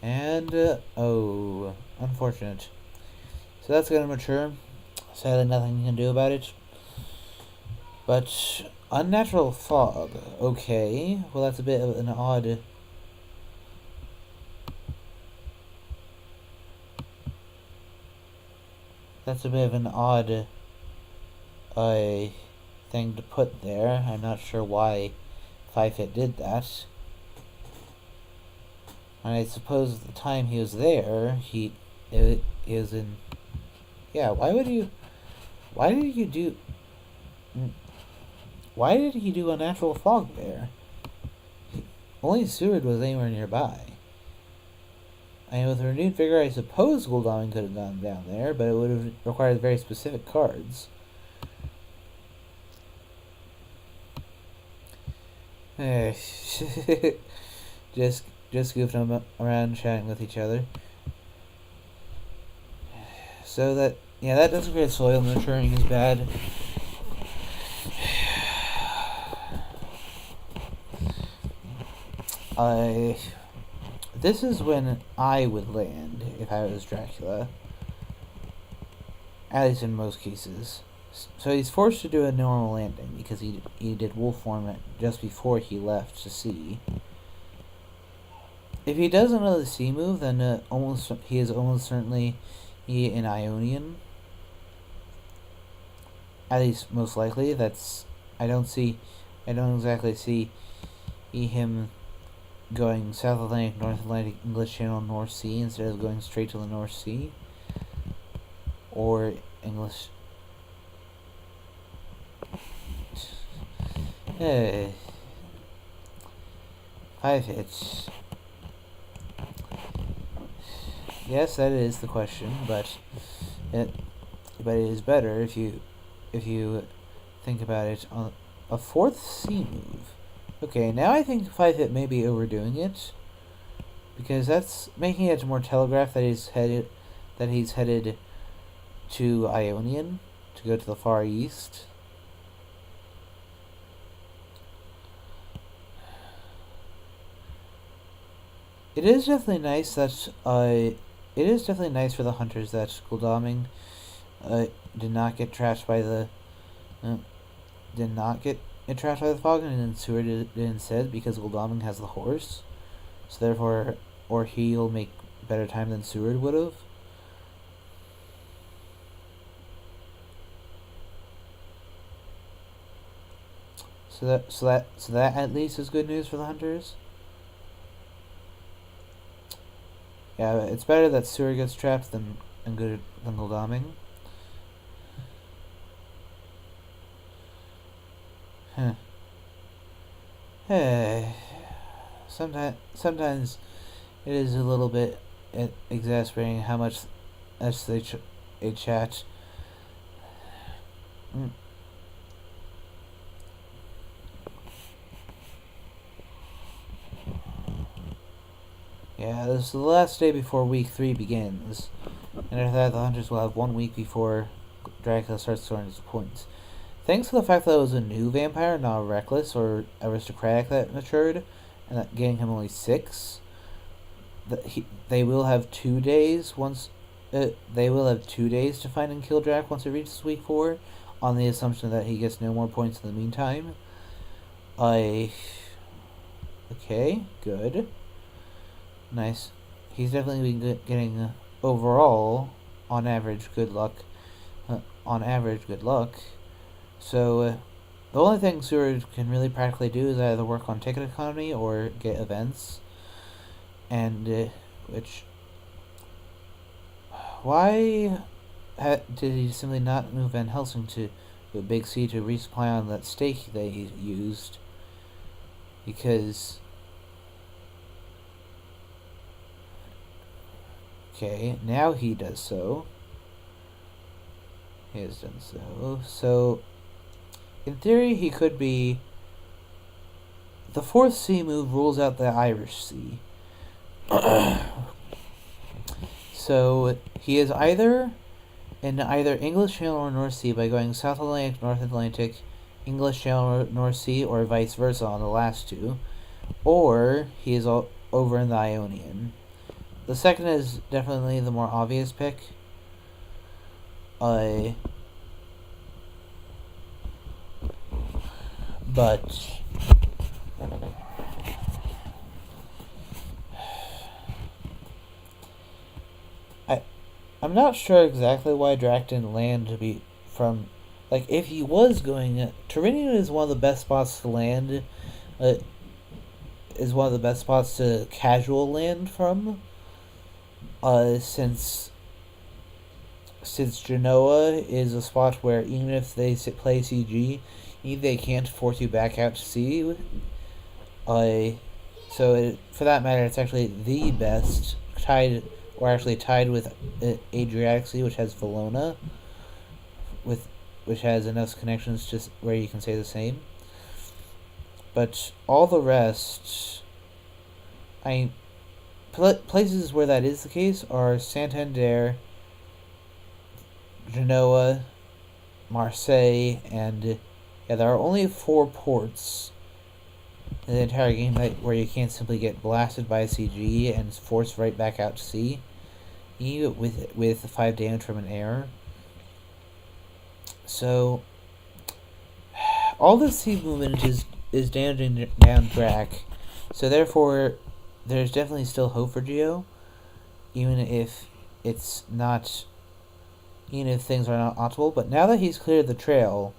And, oh, unfortunate. So that's gonna mature. Sadly, nothing you can do about it. But, unnatural fog. Okay, well that's a bit of an odd... That's a bit of an odd... thing to put there. I'm not sure why 5-Hit did that. And I suppose at the time he was there, he is in. Yeah, why did you do? Why did he do a natural fog there? Only Seward was anywhere nearby. I mean, with renewed vigor, I suppose Gul'dami could have gone down there, but it would have required very specific cards. just goofing around, chatting with each other. So that doesn't create soil nurturing is bad. This is when I would land if I was Dracula. At least in most cases. So he's forced to do a normal landing because he did wolf form just before he left to sea. If he does another sea move, then he is almost certainly an Ionian. At least most likely. I don't exactly see him going South Atlantic, North Atlantic, English Channel, North Sea instead of going straight to the North Sea. Or English. Hey. 5-Hits. Yes, that is the question, but it is better if you think about it on a fourth sea move. Okay, now I think 5-Hit may be overdoing it, because that's making it more telegraphed that he's headed to Ionian to go to the Far East. It is definitely nice that it is definitely nice for the hunters that Gul'dami did not get trashed by the fog, and then Seward did instead, because Gul'dami has the horse, so therefore, or he'll make better time than Seward would have. So that at least is good news for the hunters. Yeah, it's better that Seward gets trapped than Gul'dami. Huh. Hey. Sometimes it is a little bit exasperating how much they chat. Yeah, this is the last day before week 3 begins, and after that the hunters will have 1 week before Dracula starts scoring his points. Thanks to the fact that it was a new vampire, not a reckless or aristocratic that matured, and that getting him only 6, they will have 2 days to find and kill Drac once it reaches week 4, on the assumption that he gets no more points in the meantime. Okay, good. Nice. He's definitely been getting overall, on average, good luck. So, the only thing Seward can really practically do is either work on ticket economy or get events. And, why did he simply not move Van Helsing to the Big C to resupply on that stake that he used? Because... Okay, now he does so. He has done so. So, in theory, he could be... The 4th sea move rules out the Irish Sea. So, he is either in either English Channel or North Sea by going South Atlantic, North Atlantic, English Channel, North Sea, or vice versa on the last 2. Or, he is over in the Ionian. The second is definitely the more obvious pick. But I'm not sure exactly why Drac didn't land from like if he was going, Tyrrhenian is one of the best spots to land. Uh, is one of the best spots to casual land from. Since Genoa is a spot where even if they play CG, they can't force you back out to sea. For that matter, it's actually the best, tied with Adriatic Sea, which has Valona, which has enough connections just where you can say the same. But all the rest, places where that is the case are Santander, Genoa, Marseille, and there are only 4 ports in the entire game where you can't simply get blasted by a CG and forced right back out to sea, even with 5 damage from an error. So all the sea movement is damaging down Drac, so therefore there's definitely still hope for Geo, even if things are not optimal. But now that he's cleared the trail,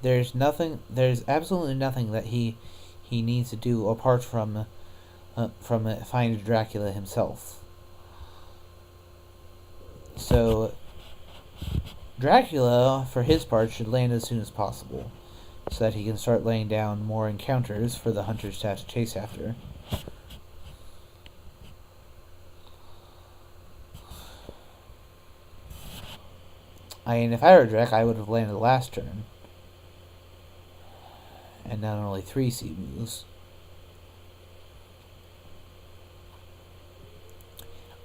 there's absolutely nothing that he needs to do apart from find Dracula himself. So Dracula, for his part, should land as soon as possible, so that he can start laying down more encounters for the hunters to have to chase after. If I were Drac, I would have landed last turn, and not only 3 sea moves.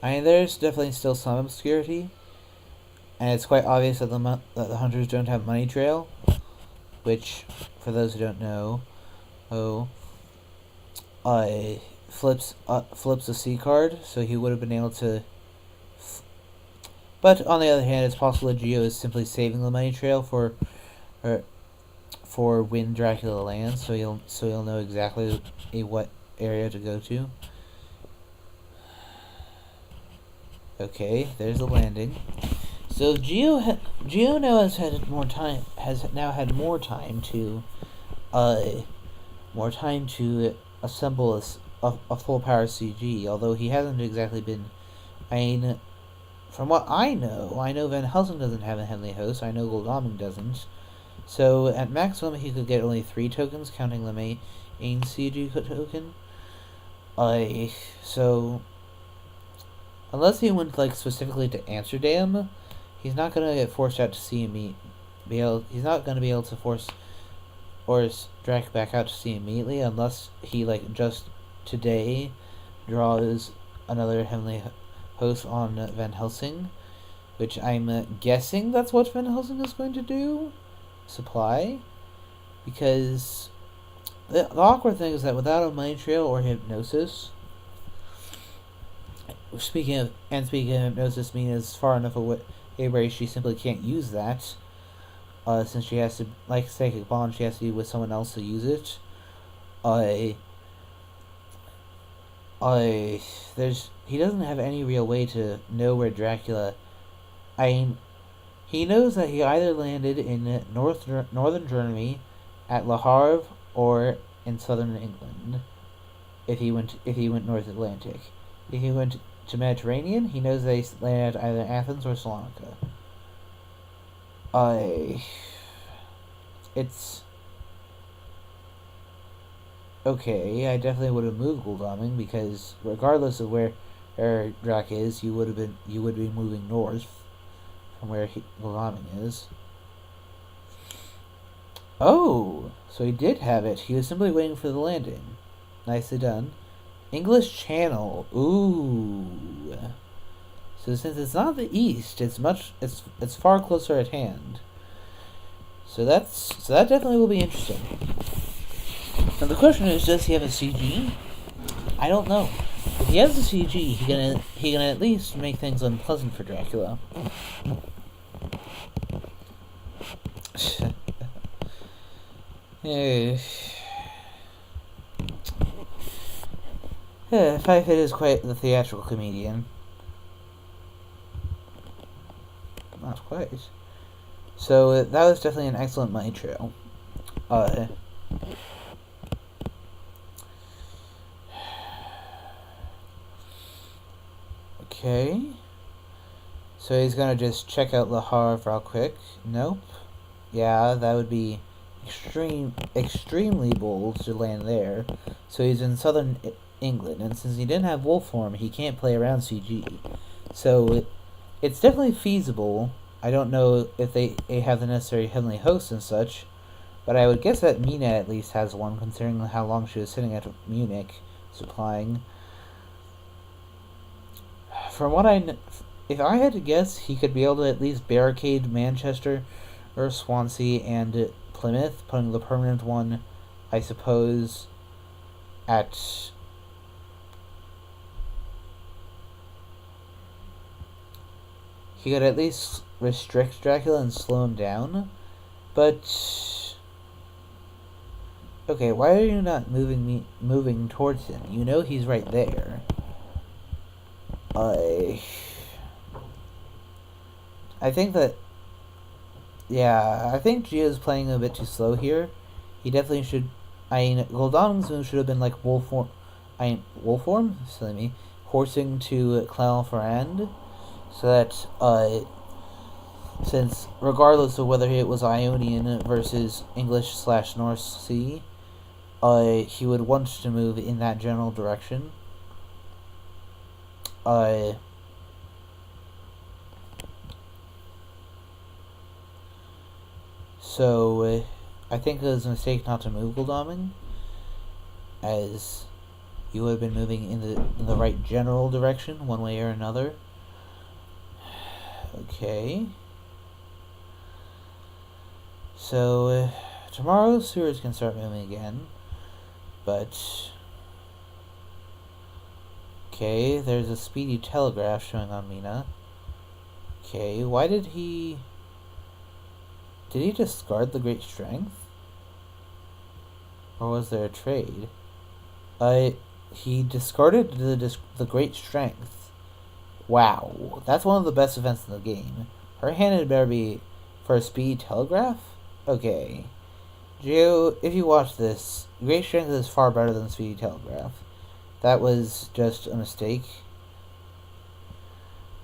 There's definitely still some obscurity, and it's quite obvious that the hunters don't have Money Trail, which, for those who don't know, flips a C card, so he would have been able to. But on the other hand, it's possible that Geo is simply saving the Money Trail for when Dracula lands, so he'll know exactly what area to go to. Okay, there's the landing. So Geo now has had more time to assemble a full power CG. Although he hasn't exactly been. From what I know Van Helsing doesn't have a Heavenly Host. I know Goldaming doesn't. So at maximum, he could get only 3 tokens, counting the main CG token. So unless he went specifically to Amsterdam, he's not gonna get forced out to sea he's not gonna be able to force Drac back out to sea immediately, unless he just today draws another Heavenly Host on Van Helsing, which I'm guessing that's what Van Helsing is going to do. Supply, because the awkward thing is that without a Money Trail or Hypnosis, speaking of Hypnosis, means far enough away she simply can't use that, since she has to, like Psychic Bond, she has to be with someone else to use it. He doesn't have any real way to know where Dracula. He knows that he either landed in northern Germany, at Le Havre, or in southern England. If he went North Atlantic, if he went to Mediterranean, he knows they landed either Athens or Salonika. It's okay. I definitely would have moved Goldaming, because regardless of where Drac is, you would be moving north from where Goldaming is. Oh, so he did have it. He was simply waiting for the landing. Nicely done. English Channel. Ooh. So since it's not the east, it's far closer at hand. So that definitely will be interesting. Now the question is, does he have a CG? I don't know. If he has a CG, he can at least make things unpleasant for Dracula. Five is quite the theatrical comedian. Not quite. So that was definitely an excellent money trail. Uh, okay. So he's gonna just check out Le Havre real quick. Nope. Yeah, that would be extremely bold to land there. So he's in southern England, and since he didn't have wolf form, he can't play around CG. So it's definitely feasible. I don't know if they have the necessary heavenly hosts and such, but I would guess that Mina at least has one, considering how long she was sitting at Munich supplying. From what if I had to guess, he could be able to at least barricade Manchester or Swansea and Plymouth, putting the permanent one, I suppose, at... He could at least restrict Dracula and slow him down, but... Okay, why are you not moving towards him? You know he's right there. I think that... Yeah, I think Gio's playing a bit too slow here. He definitely should... Gul'dan's move should have been like wolf form? Silly me. Horsing to Clermont-Ferrand. So that, since regardless of whether it was Ionian versus English/North Sea, he would want to move in that general direction. So I think it was a mistake not to move Gul'dan, as you would have been moving in the right general direction, one way or another. Okay. So tomorrow sewers can start moving again, but okay, there's a speedy telegraph showing on Mina. Okay, why did he discard the great strength? Or was there a trade? He discarded the great strength. Wow, that's one of the best events in the game. Her hand had better be for a speed telegraph? Okay. Gio, if you watch this, great strength is far better than speedy telegraph. That was just a mistake.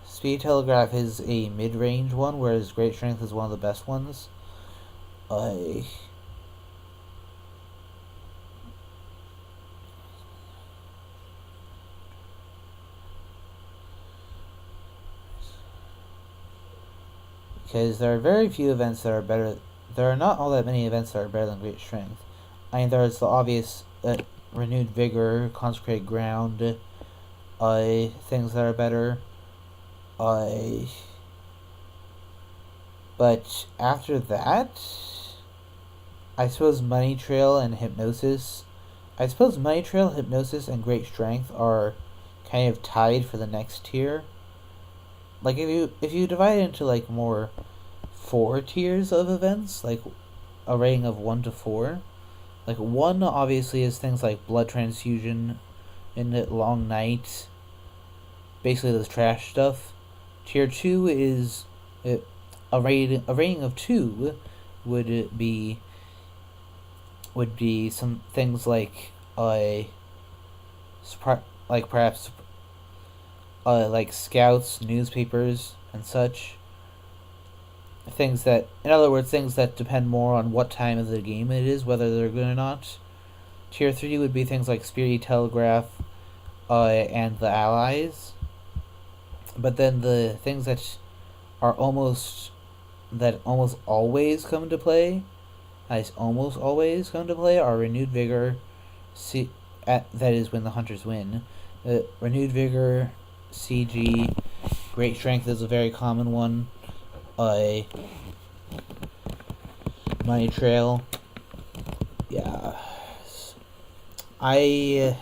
Speed telegraph is a mid-range one, whereas great strength is one of the best ones. Because there are very few events that are better. There are not all that many events that are better than great strength. I mean, there's the obvious renewed vigor, consecrated ground, things that are better. But after that, I suppose Money Trail and Hypnosis. I suppose Money Trail, Hypnosis, and Great Strength are kind of tied for the next tier. Like if you divide it into like more 4 tiers of events, like a rating of 1 to 4. Like 1 obviously is things like blood transfusion and long night, basically the trash stuff. Tier 2 is a rating of 2 would be some things like perhaps like scouts, newspapers, and such. Things that, in other words, things that depend more on what time of the game it is, whether they're good or not. Tier 3 would be things like Speedy Telegraph, and the Allies. But then the things that almost always come to play, are Renewed Vigor, that is when the Hunters win. Renewed Vigor, CG, Great Strength is a very common one. Money Trail. Yeah. I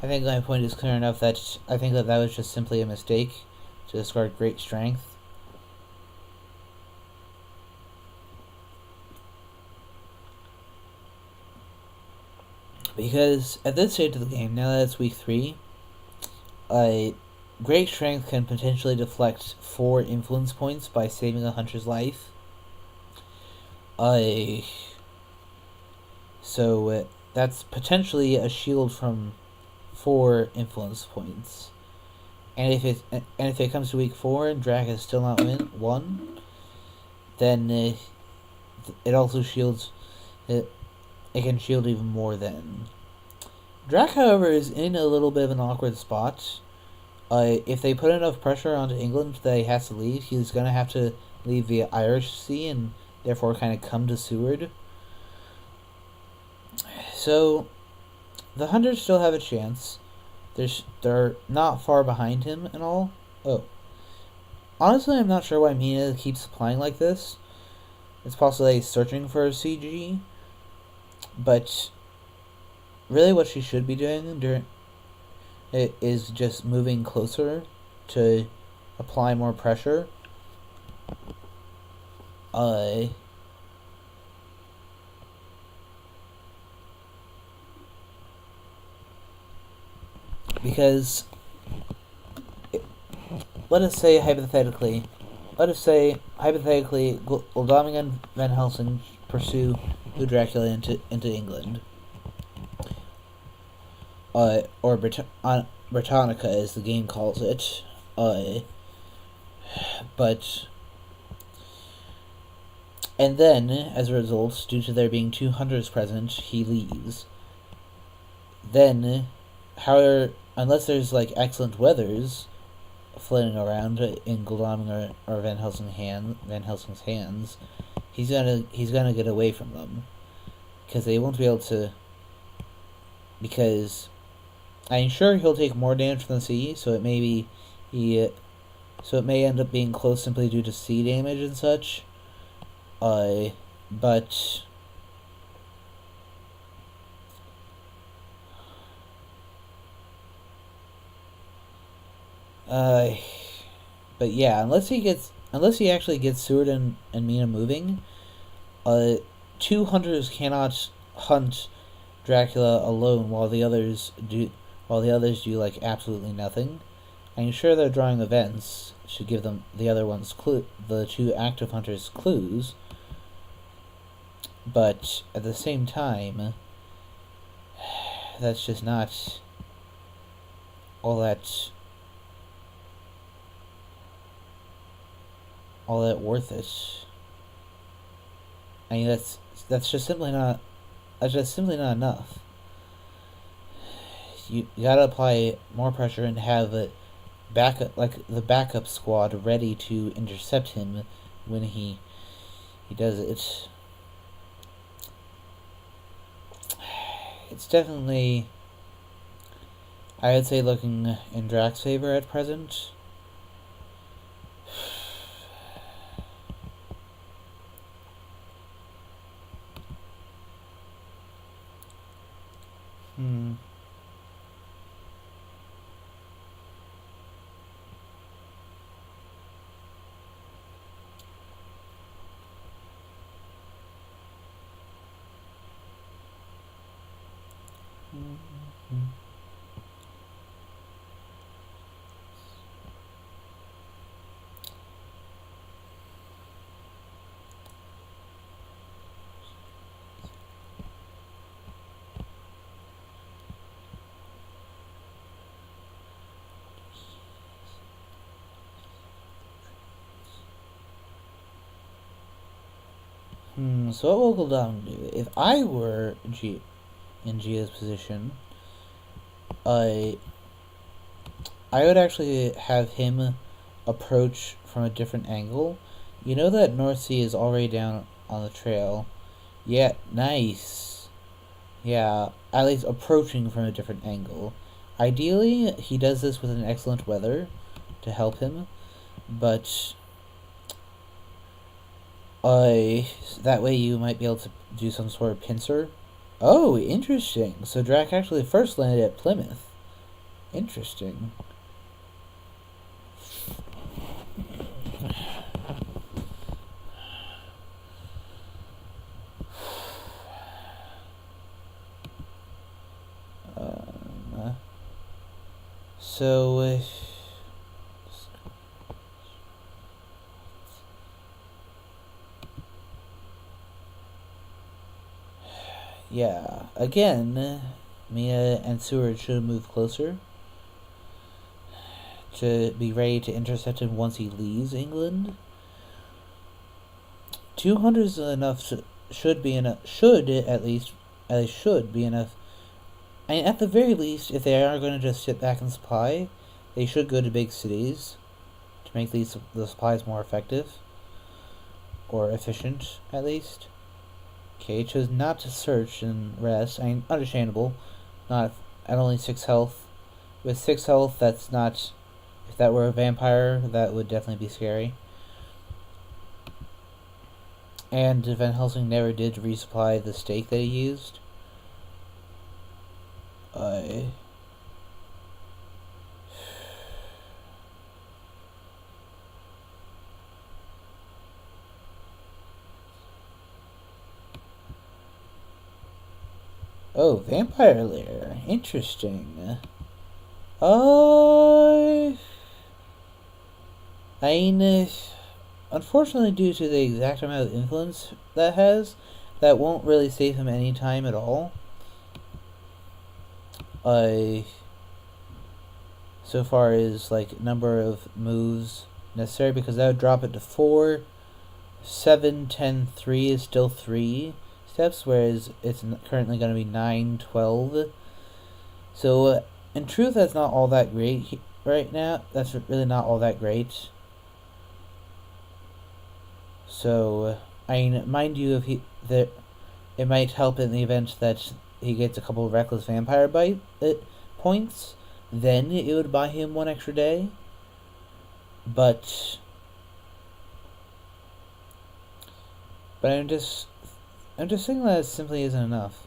think my point is clear enough that I think that was just simply a mistake to discard Great Strength. Because at this stage of the game, now that it's week 3, Great strength can potentially deflect 4 influence points by saving a hunter's life. So that's potentially a shield from 4 influence points. And if it comes to week 4 and Drac is still not won, then it also shields it. It can shield even more then. Drac, however, is in a little bit of an awkward spot. If they put enough pressure onto England that he has to leave, he's going to have to leave the Irish Sea and therefore kind of come to Seward. So, the Hunters still have a chance. They're not far behind him and all. Oh. Honestly, I'm not sure why Mina keeps supplying like this. It's possibly searching for a CG. But really what she should be doing is just moving closer to apply more pressure. Because let us say hypothetically, Godalming and Van Helsing pursue the Dracula into England. Or Britannica, as the game calls it. And then, as a result, due to there being 2 hunters present, he leaves. Then, however, unless there's like excellent weathers floating around in Godalming or Van Helsing's hands, he's gonna get away from them, because they won't be able to. Because I'm sure he'll take more damage from the sea, so it may end up being close simply due to sea damage and such. But yeah, unless he actually gets Seward and Mina moving, 2 hunters cannot hunt Dracula alone while the others do like absolutely nothing. I'm sure their drawing events should give them the other ones the 2 active hunters clues. But at the same time, that's just not all that worth it. I mean, that's just simply not enough. You gotta apply more pressure and have the backup squad ready to intercept him when he does it. It's definitely, I would say, looking in Drac's favor at present. So what will Godalming do? If I were in Gia's position, I would actually have him approach from a different angle. You know that North Sea is already down on the trail. Yeah, nice. Yeah, at least approaching from a different angle. Ideally, he does this with an excellent weather to help him, but that way you might be able to do some sort of pincer. Oh, interesting. So Drac actually first landed at Plymouth. Interesting. So yeah, again, Mina and Seward should move closer to be ready to intercept him once he leaves England. 200 is enough. Should be enough. Should should be enough. And at the very least, if they are going to just sit back and supply, they should go to big cities to make the supplies more effective or efficient, at least. Okay, chose not to search and rest. I mean, understandable. Not at only 6 health. With 6 health, that's not. If that were a vampire, that would definitely be scary. And Van Helsing never did resupply the stake that he used. Oh, Vampire Lair. Interesting. I mean, unfortunately, due to the exact amount of influence that has, that won't really save him any time at all. So far as like number of moves necessary, because that would drop it to 4, 7, 10, 3 is still 3 steps, whereas it's currently going to be 9, 12. So in truth, that's not all that great right now. That's really not all that great. So, I mean, mind you, it might help in the event that he gets a couple of reckless vampire bite points. Then it would buy him 1 extra day. But I'm just saying that it simply isn't enough.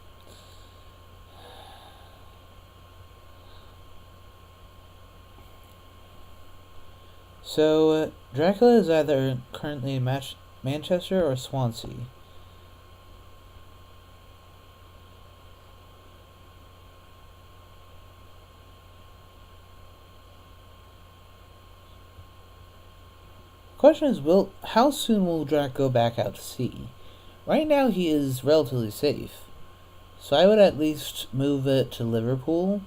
So, Dracula is either currently in Manchester or Swansea. Question is, how soon will Drac go back out to sea? Right now he is relatively safe. So I would at least move it to Liverpool.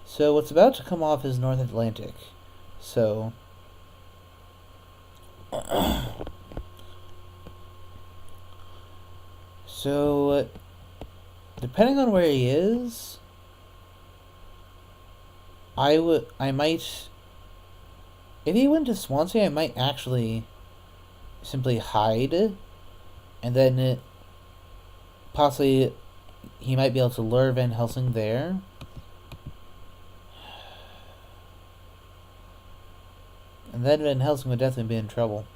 So what's about to come off is North Atlantic. So depending on where he is, I might, if he went to Swansea, I might actually simply hide, and then possibly he might be able to lure Van Helsing there. And then Van Helsing would definitely be in trouble.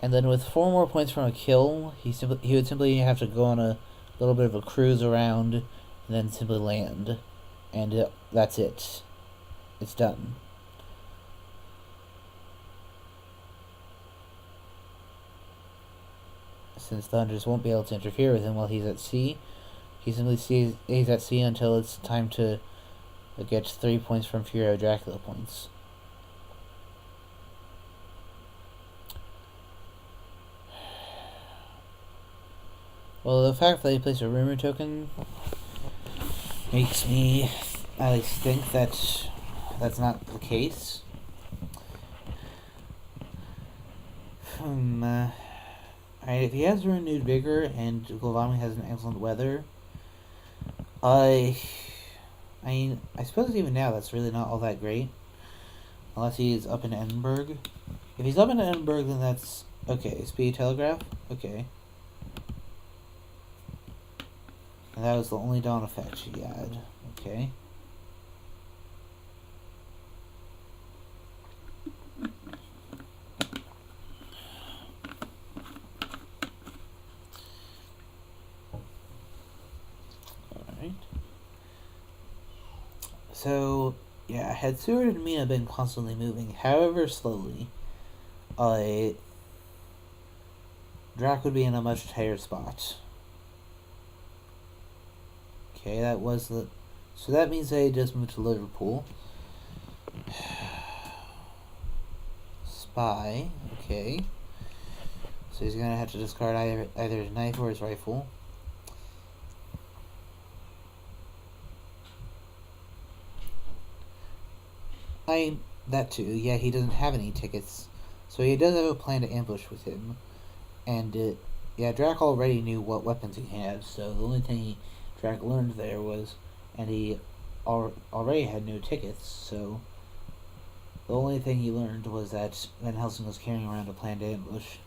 And then with 4 more points from a kill, he would simply have to go on a little bit of a cruise around, and then simply land. And that's it. It's done. Since the hunters won't be able to interfere with him while he's at sea, he simply stays at sea until it's time to get 3 points from Fury Dracula points. Well, the fact that he placed a rumor token makes me at least think that that's not the case. If he has renewed vigor and Glavami has an excellent weather, I suppose even now that's really not all that great. Unless he's up in Edinburgh. If he's up in Edinburgh, then that's okay. Speed Telegraph? Okay. And that was the only dawn effect she had. Okay. Alright. So, yeah, had Seward and Mina been constantly moving, however slowly, Drac would be in a much tighter spot. Okay, that was the... So that means that he just moved to Liverpool. Spy, okay. So he's gonna have to discard either his knife or his rifle. That too. Yeah, he doesn't have any tickets, so he does have a plan to ambush with him. And yeah, Drac already knew what weapons he had, so the only thing Drac learned there was, and he already had no tickets, so the only thing he learned was that Van Helsing was carrying around a planned ambush.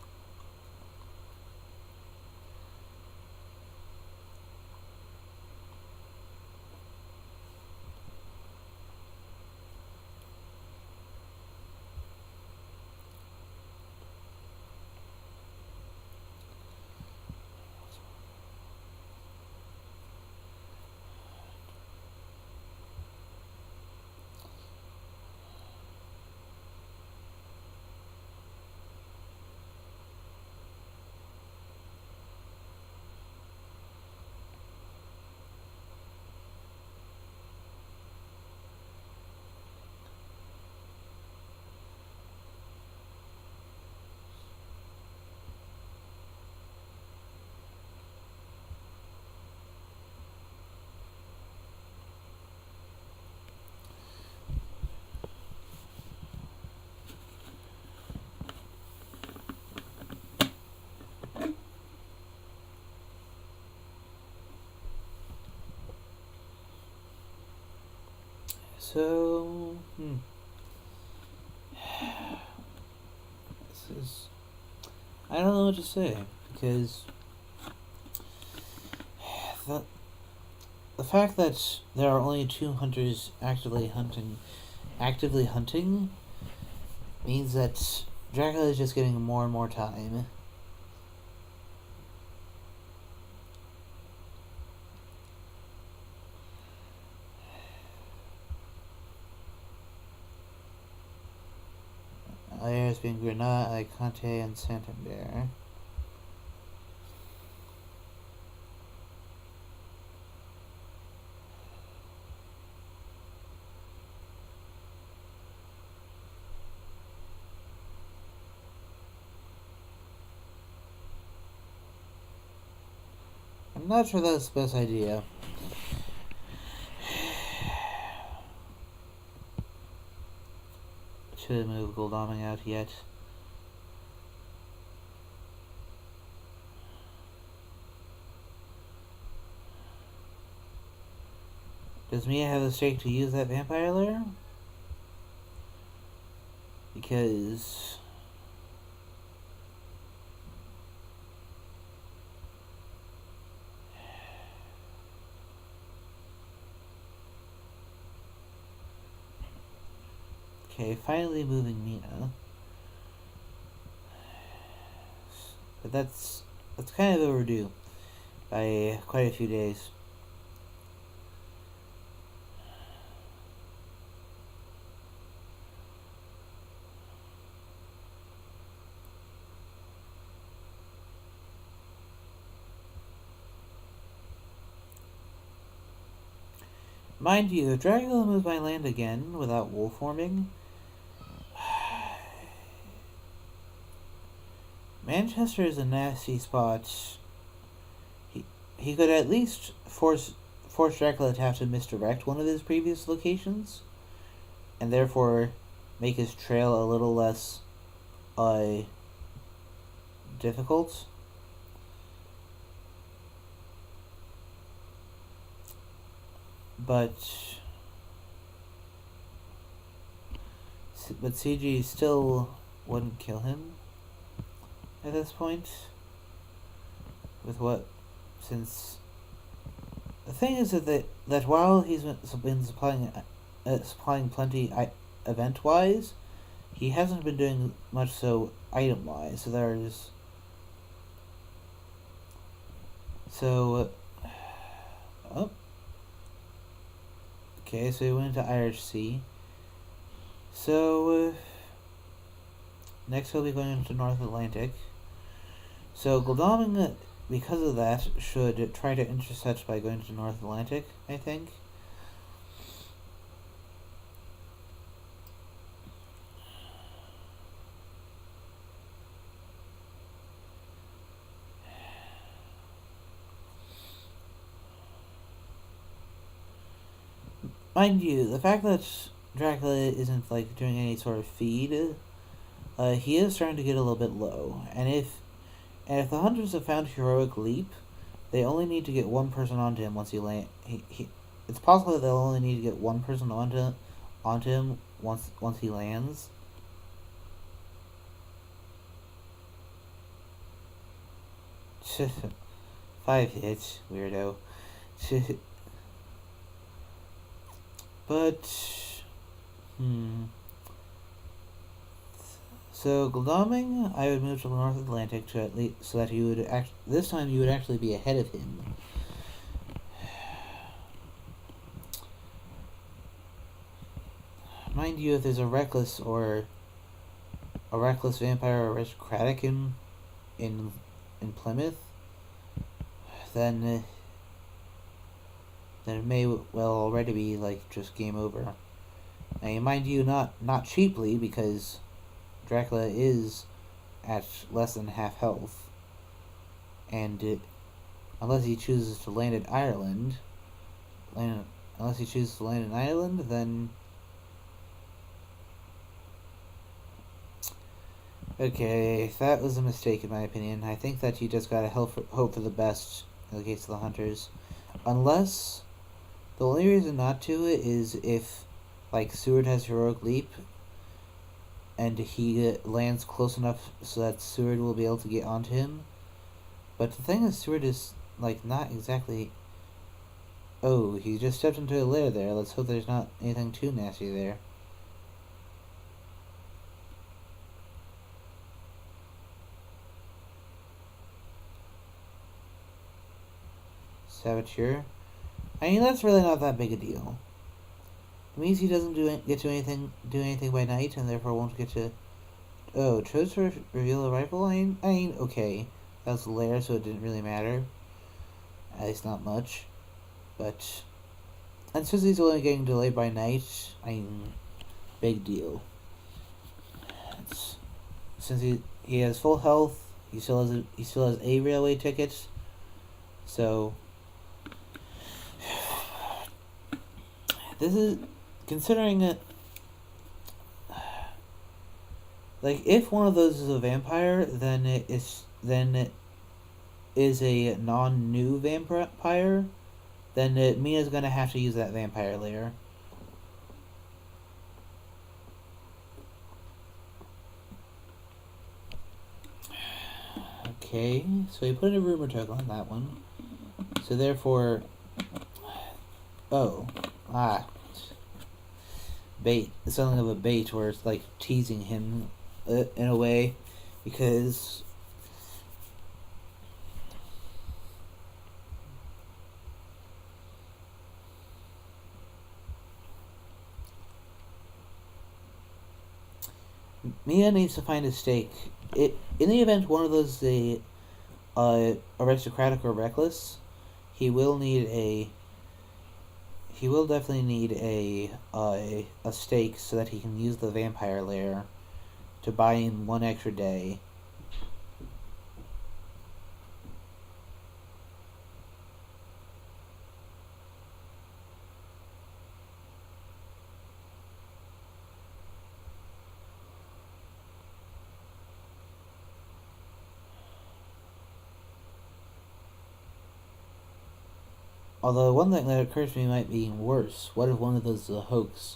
So, this is, I don't know what to say, because the fact that there are only 2 hunters actively hunting means that Dracula is just getting more and more time. There has been Granada, Alicante, and Santander. I'm not sure that's the best idea. Should move Goldaming out yet. Does Mia have the stake to use that vampire lair? Because okay, finally moving Mina. But that's kind of overdue by quite a few days. Mind you, if Dracula moves my land again without wolf forming, Manchester is a nasty spot. He could at least force Dracula to have to misdirect one of his previous locations, and therefore make his trail a little less difficult. But CG still wouldn't kill him at this point. With what? Since the thing is that while he's been supplying plenty event wise, he hasn't been doing much so item wise. So there's oh. Okay, so we went to Irish Sea. So next we'll be going into North Atlantic. So Godalming, because of that, should try to intercept by going to North Atlantic, I think. Mind you, the fact that Dracula isn't like doing any sort of feed, he is starting to get a little bit low. And if the hunters have found heroic leap, they only need to get one person onto him once he land. It's possible that they'll only need to get one person onto him once he lands. Five hits, weirdo. But, So Godalming, I would move to the North Atlantic to at least so that you would this time you would actually be ahead of him. Mind you, if there's a reckless vampire or aristocratic in Plymouth, then it may well already be like just game over. Now, mind you, not cheaply, because Dracula is at less than half health, and unless he chooses to land in Ireland, then okay, that was a mistake in my opinion. I think that you just gotta hope for the best in the case of the hunters, unless the only reason not to is if like Seward has heroic leap and he lands close enough so that Seward will be able to get onto him. But the thing is, Seward is like not exactly. Oh, he just stepped into a lair there. Let's hope there's not anything too nasty there. Saboteur. I mean, that's really not that big a deal. It means he doesn't do anything by night, and therefore won't get to. Oh, chose to reveal a rifle. I mean, okay, that was a lair, so it didn't really matter. At least not much, but and since he's only getting delayed by night, I mean, big deal. Since he has full health, he still has a railway ticket, so this is considering it. Like, if one of those is a vampire, then it is a non-new vampire, then Mia's gonna have to use that vampire layer. Okay, so we put in a rumor token on that one. So therefore, bait. It's something of a bait where it's like teasing him in a way, because Mia needs to find a stake. In the event one of those is aristocratic or reckless, he will definitely need a stake so that he can use the vampire lair to buy in one extra day. Although one thing that occurs to me might be worse. What if one of those is a hoax?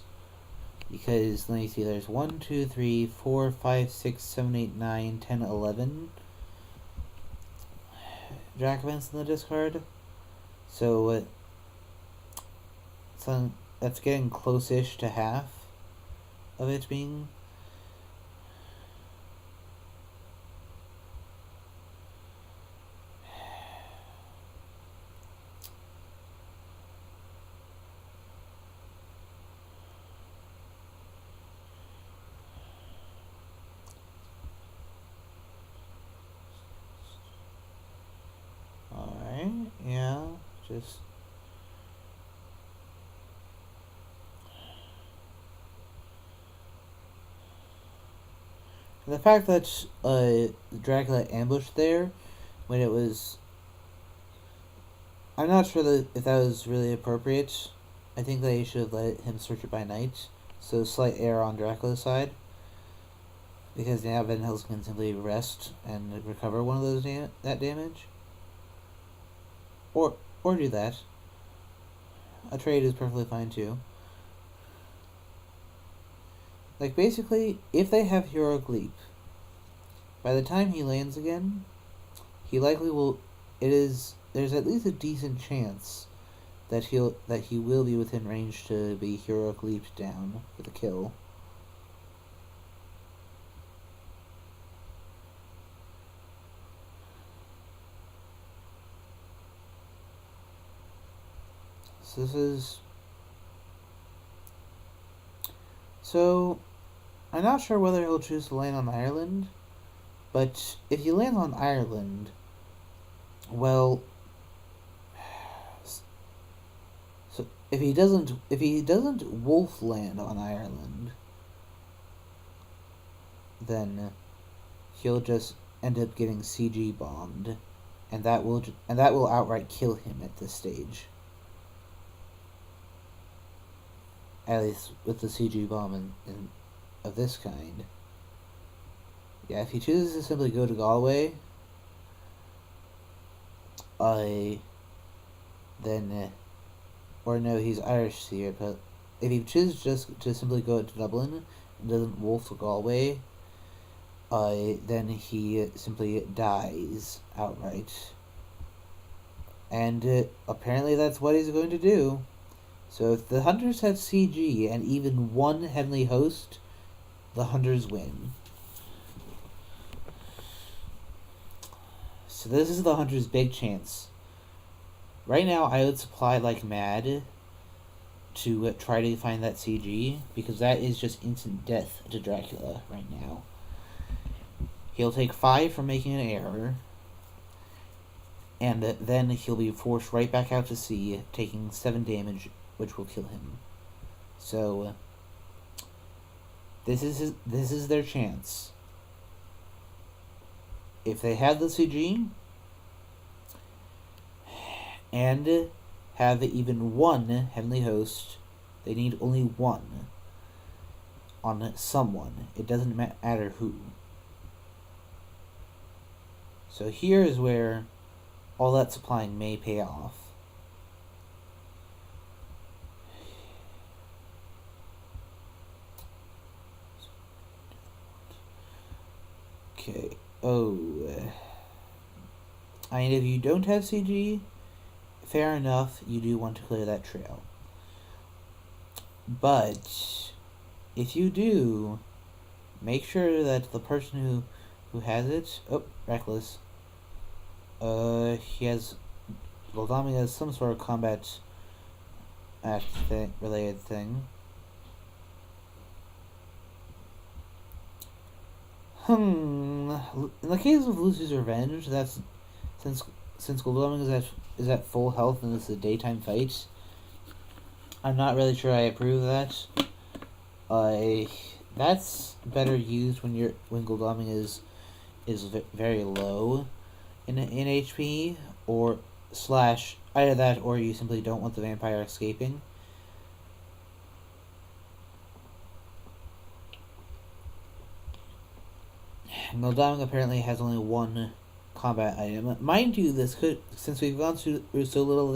Because, let me see, there's 1, 2, 3, 4, 5, 6, 7, 8, 9, 10, 11 Jack events in the discard. So, that's getting close-ish to half of it being. Yeah, just the fact that Dracula ambushed there when I'm not sure if that was really appropriate, I think they should have let him search it by night, so slight error on Dracula's side, because now Van Helsing can simply rest and recover one of those that damage, or do that. A trade is perfectly fine too. Like, basically, if they have Heroic Leap, by the time he lands again, he likely will. There's at least a decent chance that he will be within range to be Heroic Leaped down for the kill. So I'm not sure whether he'll choose to land on Ireland, but if he lands on Ireland, well, so if he doesn't wolf land on Ireland, then he'll just end up getting CG bombed, and that will outright kill him at this stage. At least with the CG bomb of this kind. Yeah, if he chooses to simply go to Galway, or no, he's Irish here, but if he chooses just to simply go to Dublin and doesn't wolf to Galway, then he simply dies outright. And apparently that's what he's going to do. So if the Hunters have CG and even one Heavenly Host, the Hunters win. So this is the Hunters' big chance. Right now, I would supply like mad to try to find that CG, because that is just instant death to Dracula right now. He'll take 5 for making an error, and then he'll be forced right back out to sea, taking 7 damage, which will kill him. So this is their chance. If they have the CG and have even one Heavenly Host, they need only one on someone. It doesn't matter who. So here is where all that supplying may pay off. Okay. I mean, if you don't have CG, fair enough, you do want to clear that trail. But if you do, make sure that the person who has it, Reckless, Goldami has some sort of combat related thing. In the case of Lucy's Revenge, that's since Goldblum is at full health and it's a daytime fight. I'm not really sure I approve of that. That's better used when Goldblum is very low in HP, or / either that or you simply don't want the vampire escaping. Goldblum apparently has only one combat item. Mind you, this could, since we've gone through so little of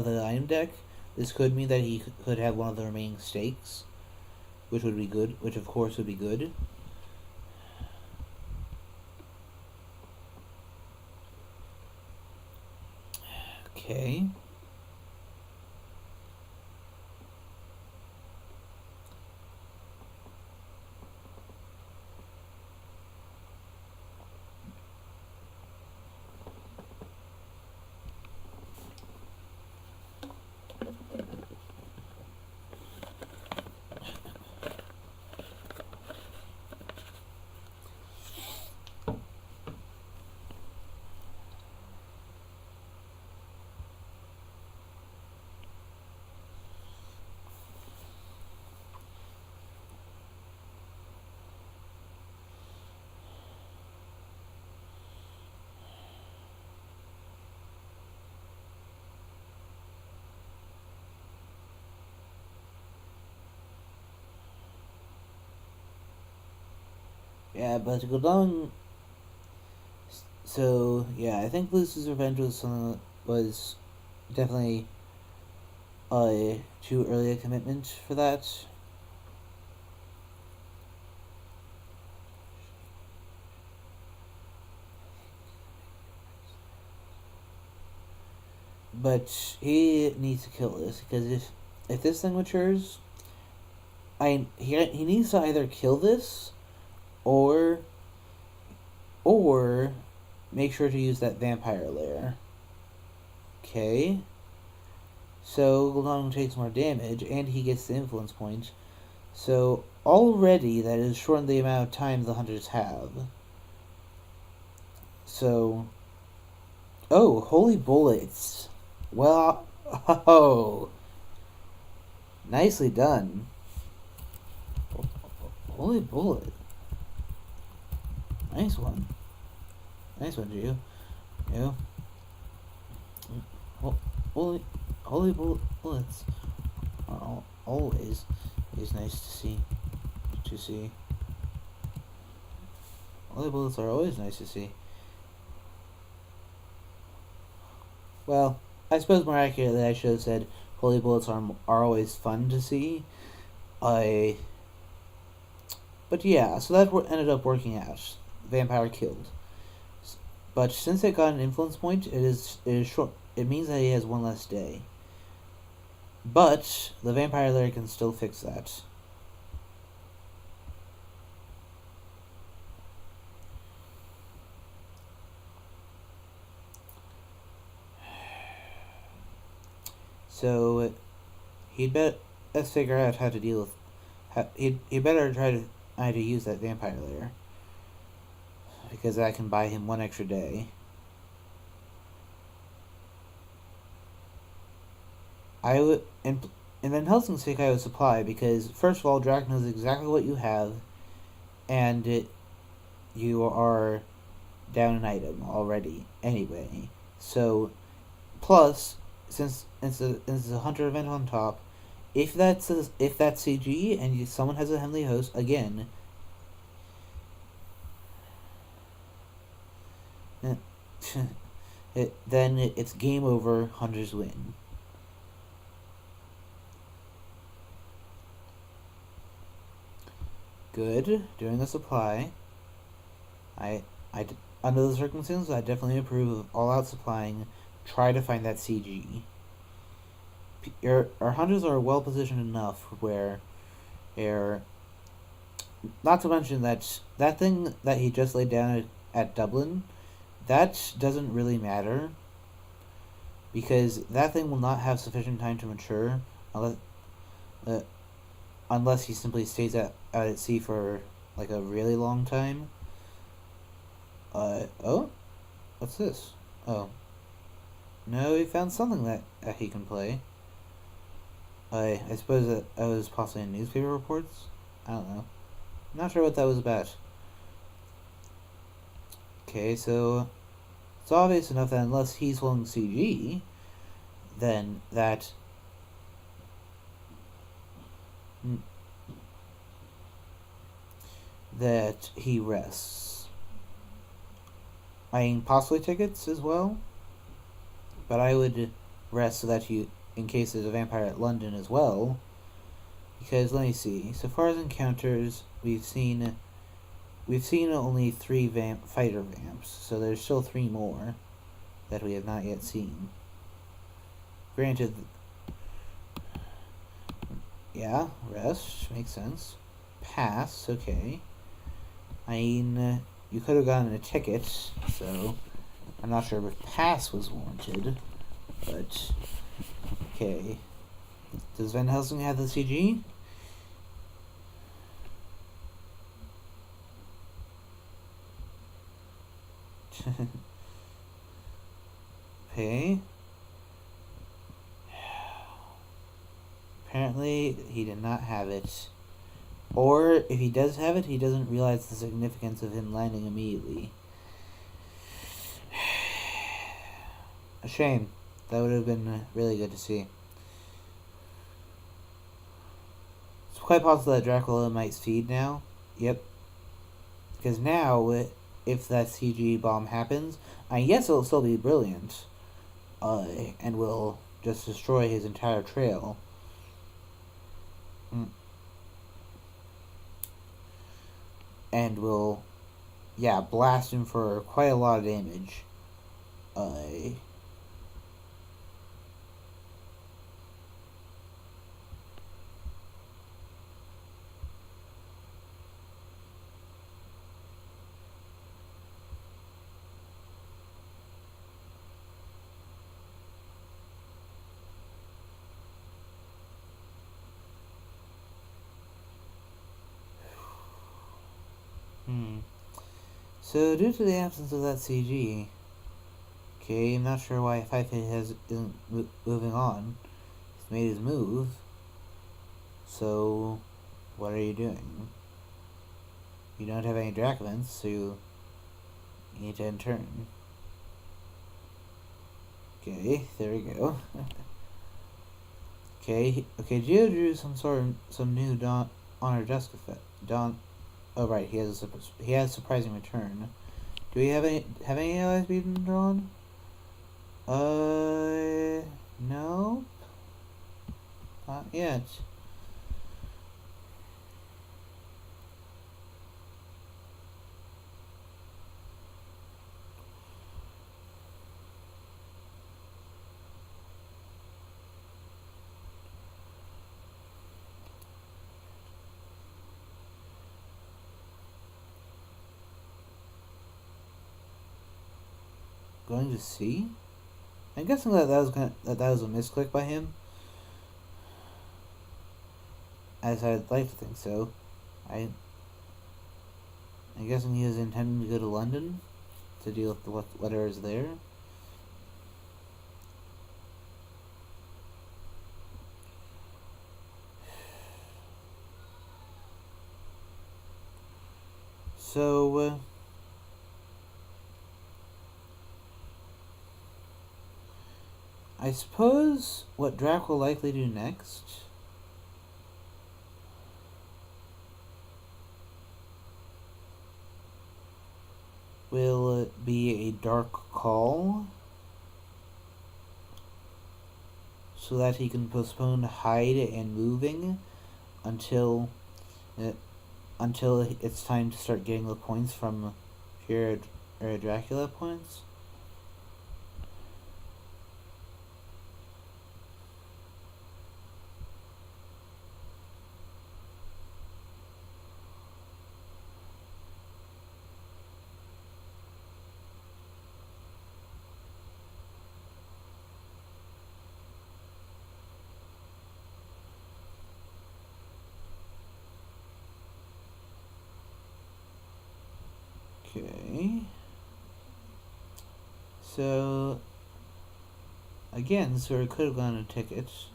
the item deck, this could mean that he could have one of the remaining stakes, which would be good. Which of course would be good. Okay. Yeah, but to go down. So yeah, I think Lucy's Revenge was something that was definitely too early a commitment for that. But he needs to kill this because if this thing matures, he needs to either kill this or or make sure to use that vampire lair. Okay. So Gul'dan takes more damage and he gets the influence point. So already that is shortened the amount of time the hunters have. So oh, holy bullets. Well, oh, nicely done. Holy bullet. Nice one. Nice one, Gio. You. Holy, holy bullets are always is nice to see. To see. Holy bullets are always nice to see. Well, I suppose more accurately I should have said holy bullets are always fun to see. But yeah, so that ended up working out. Vampire killed. But since it got an influence point, it is short. It means that he has one less day. But the vampire lair can still fix that. So let's figure out how to deal with. He'd better try to use that vampire lair because that can buy him one extra day. I would and then Helsing's sake I would supply because first of all Drac knows exactly what you have, and you are down an item already anyway. So plus since it's a hunter event on top, if that's CG and someone has a Heavenly Host again, then it's game over. Hunters win. Good doing the supply. I under the circumstances, I definitely approve of all out supplying. Try to find that CG. Our hunters are well positioned enough where they're not to mention that thing that he just laid down at Dublin, that doesn't really matter because that thing will not have sufficient time to mature uh, unless he simply stays out at sea for like a really long time. Oh, what's this? Oh, no, he found something that he can play. I suppose that was possibly in newspaper reports. I don't know. I'm not sure what that was about. Okay, so it's obvious enough that unless he's holding CG, then that he rests. I mean, possibly tickets as well, but I would rest so that you, in case there's a vampire at London as well. Because let me see. So far as encounters, we've seen only 3 fighter vamps, so there's still 3 more that we have not yet seen. Granted, yeah, rest makes sense. Pass, okay. I mean, you could have gotten a ticket, so I'm not sure if pass was warranted, but okay. Does Van Helsing have the CG? Okay. Apparently, he did not have it. Or, if he does have it, he doesn't realize the significance of him landing immediately. A shame. That would have been really good to see. It's quite possible that Dracula might feed now. Yep. because now, if that CG bomb happens, I guess it'll still be brilliant, and will just destroy his entire trail. And will, yeah, blast him for quite a lot of damage. So, due to the absence of that CG, okay, I'm not sure why Five isn't moving on. He's made his move. So, what are you doing? You don't have any Dracovents, so you need to end turn. Okay, there we go. Okay, Geo drew some new Honor Dusk effect. Oh right, he has a surprising return. Do we have any allies being drawn? No, not yet. Going to see? I'm guessing that was a misclick by him. As I'd like to think so. I'm guessing he was intending to go to London to deal with whatever is there. So, I suppose what Drac will likely do next will be a Dark Call, so that he can postpone hide and moving until it's time to start getting the points from Fear Dracula points. Okay. So, again, so it could have gone to tickets.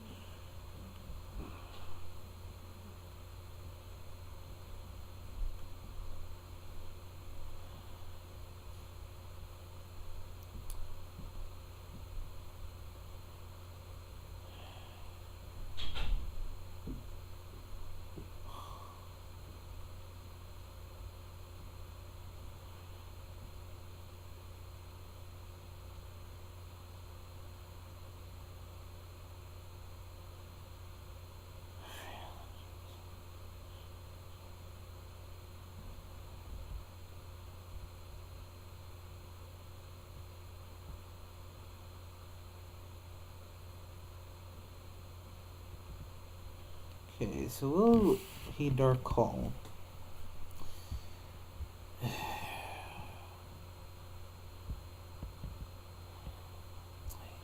Okay, so will he Dark Call?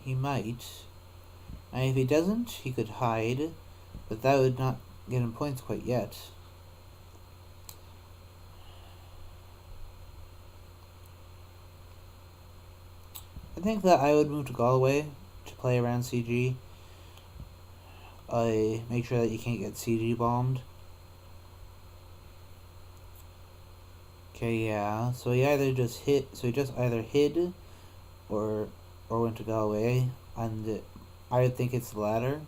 He might. And if he doesn't, he could hide, but that would not get him points quite yet. I think that I would move to Galway to play around CG. Make sure that you can't get CG bombed. Okay, yeah. So he just either hid or went to Galway, and I would think it's the latter.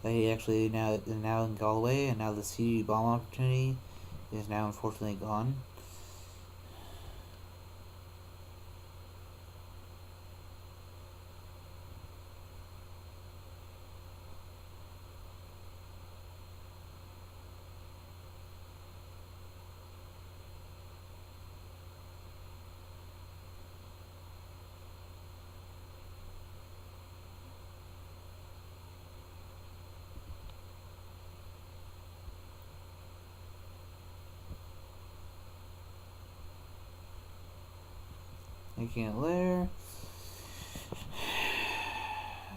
That he actually now in Galway, and now the CG bomb opportunity is now unfortunately gone. Making it lair.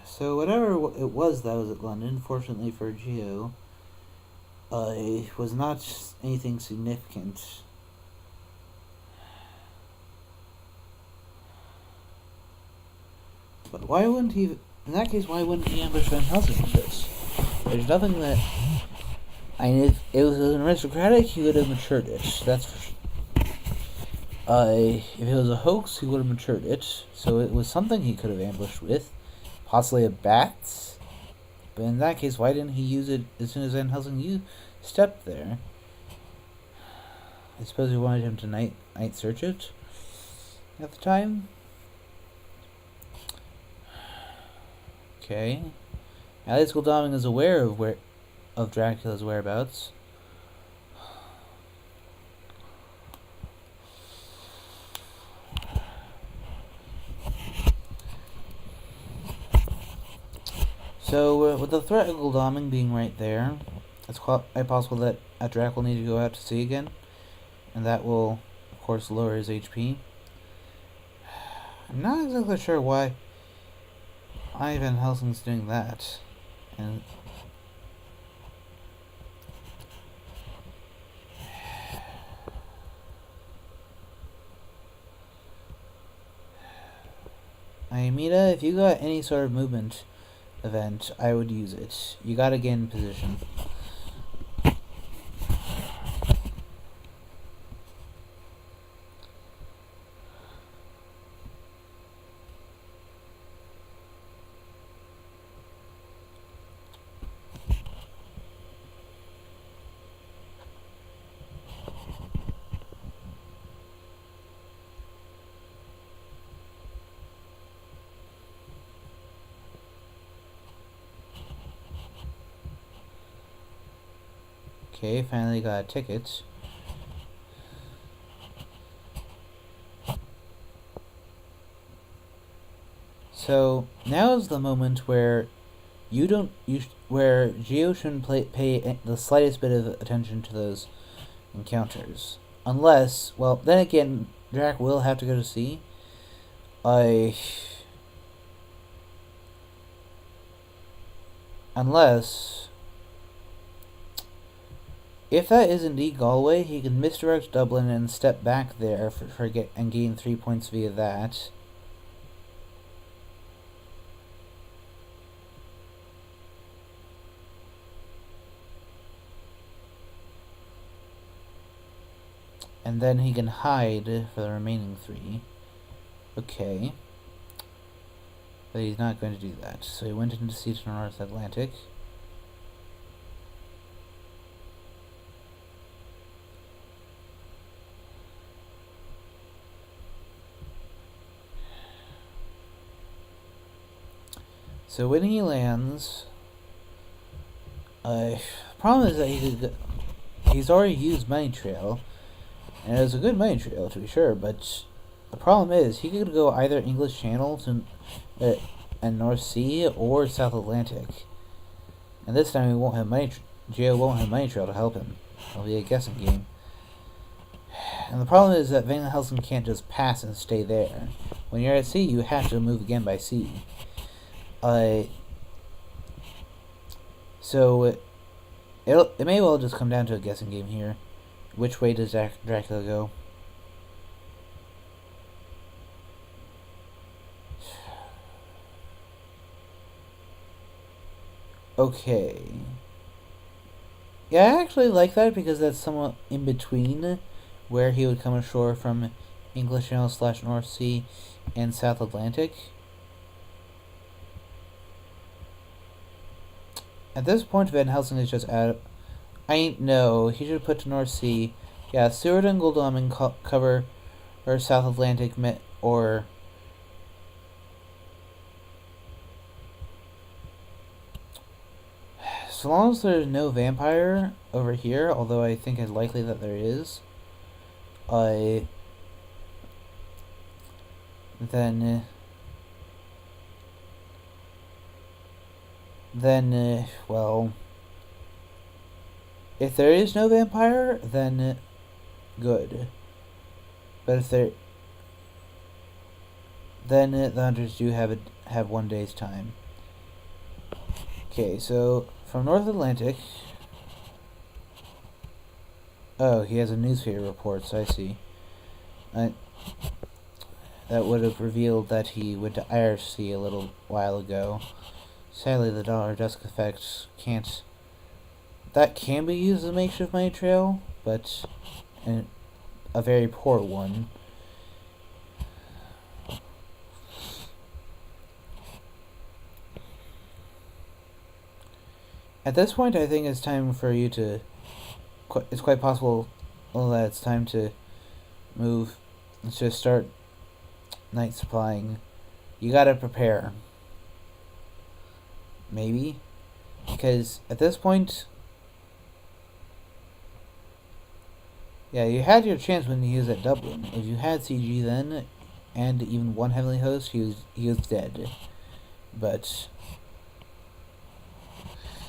So whatever it was that was at London, fortunately for Geo, was not anything significant. But why wouldn't he? In that case, why wouldn't he ambush Van Helsing with this? There's nothing that. I mean, if it was an aristocratic, he would have matured it. That's for sure. If it was a hoax, he would have matured it. So it was something he could have ambushed with. Possibly a bat. But in that case, why didn't he use it as soon as Van Helsing stepped there? I suppose he wanted him to night search it at the time. Okay. At least Goldaming is aware of Dracula's whereabouts. So, with the threat of Goldaming being right there, it's quite possible that Drac will need to go out to sea again, and that will, of course, lower his HP. I'm not exactly sure why Van Helsing's doing that, and Aimida, if you got any sort of movement event, I would use it. You gotta get in position. Okay, finally got a ticket. So now is the moment where where Geo shouldn't pay the slightest bit of attention to those encounters, unless, well, then again, Drac will have to go to sea. Unless, if that is indeed Galway, he can misdirect Dublin and step back there and gain 3 points via that. And then he can hide for the remaining 3. Okay. But he's not going to do that. So he went into sea to North Atlantic. So when he lands, problem is that he's already used Money Trail, and it was a good Money Trail to be sure, but the problem is he could go either English Channel and North Sea or South Atlantic, and this time he won't have Geo won't have Money Trail to help him. It'll be a guessing game. And the problem is that Van Helsing can't just pass and stay there. When you're at sea, you have to move again by sea. So it may well just come down to a guessing game here. Which way does Dracula go? Okay. Yeah, I actually like that because that's somewhat in between where he would come ashore from English Channel / North Sea and South Atlantic. At this point, Van Helsing is just out. No, he should put to North Sea. Yeah, Seward and Goldaming cover or South Atlantic or. So long as there's no vampire over here, although I think it's likely that there is, then well, if there is no vampire, then good. But if there, then the hunters do have 1 day's time. Okay, so from North Atlantic. Oh, he has a newspaper report, so I see. That would have revealed that he went to Irish Sea a little while ago. Sadly, the Dollar Dusk effect can't. That can be used as a makeshift money trail, but a very poor one. At this point, I think it's time for you to. It's quite possible that it's time to move. Let's just start night supplying. You gotta prepare. Maybe. Because at this point. Yeah, you had your chance when he was at Dublin. If you had CG then, and even one Heavenly Host, he was dead. But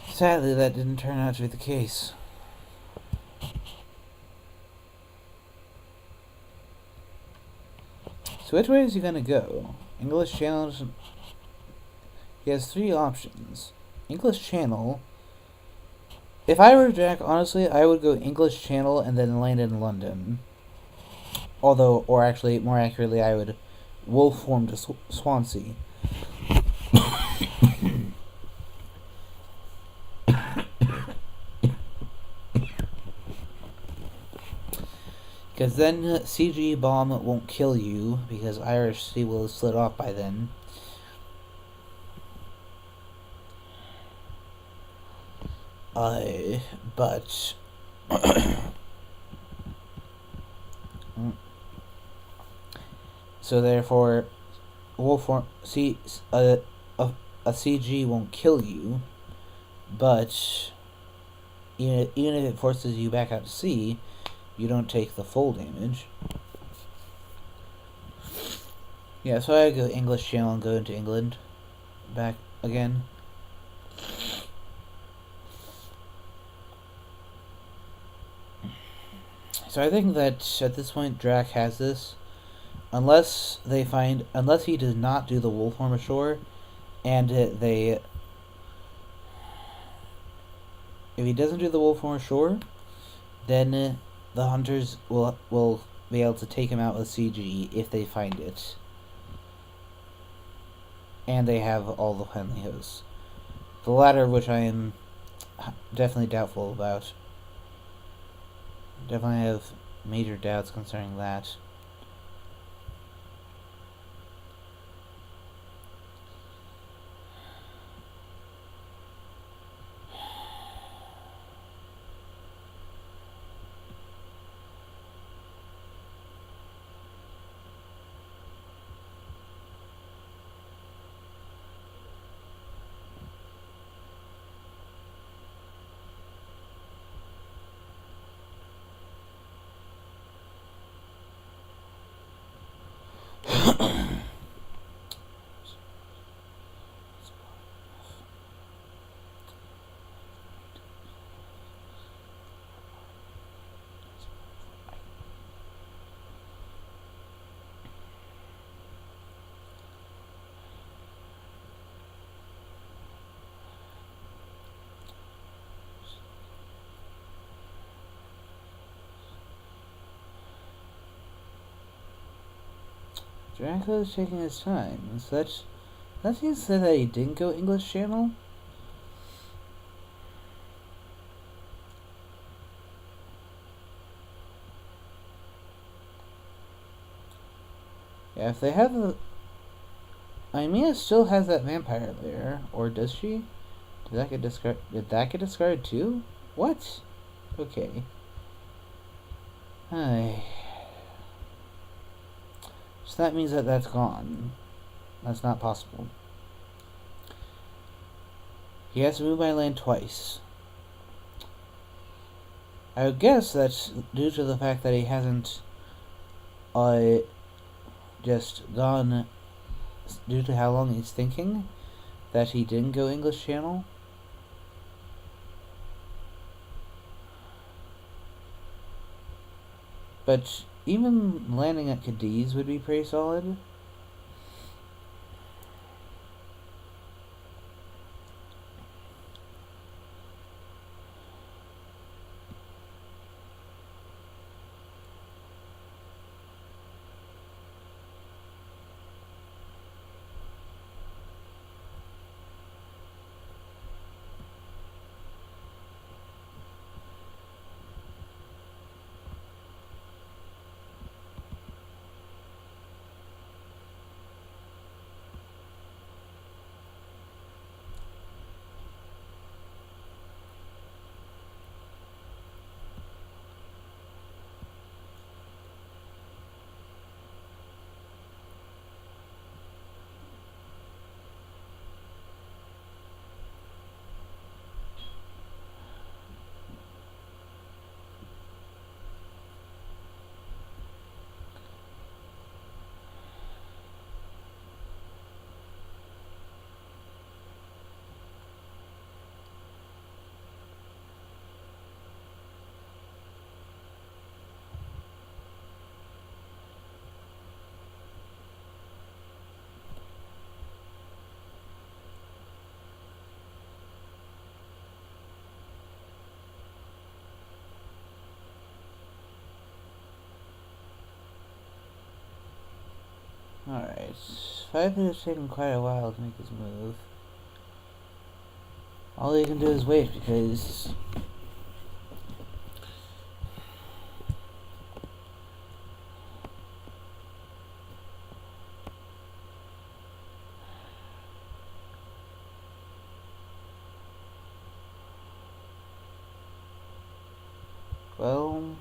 sadly, that didn't turn out to be the case. So which way is he gonna go? English Channel. He has 3 options. English Channel. If I were Jack, honestly, I would go English Channel and then land in London. Although, or actually, more accurately, I would wolf form to Swansea. Because then CG bomb won't kill you, because Irish Sea will have slid off by then. But so therefore, wolf form a CG won't kill you, but even if it forces you back out to sea, you don't take the full damage. Yeah, so I go English Channel and go into England back again. So I think that at this point Drac has this. Unless he does not do the wolf form ashore, and if he doesn't do the wolf form ashore, then the hunters will be able to take him out with CG if they find it. And they have all the Heavenly Hosts. The latter of which I am definitely doubtful about. Definitely have major doubts concerning that. Draco is taking his time. So that seems to say that he didn't go English Channel. Yeah, if they have the... Aimea still has that vampire there, or does she? Did that get discarded too? What? Okay. Hi. So that means that that's gone. That's not possible. He has to move by land twice. I would guess that's due to the fact that he hasn't just gone, due to how long he's thinking, that he didn't go English Channel. But even landing at Cadiz would be pretty solid. Alright. Five has taken quite a while to make his move. All he can do is wait because... Well...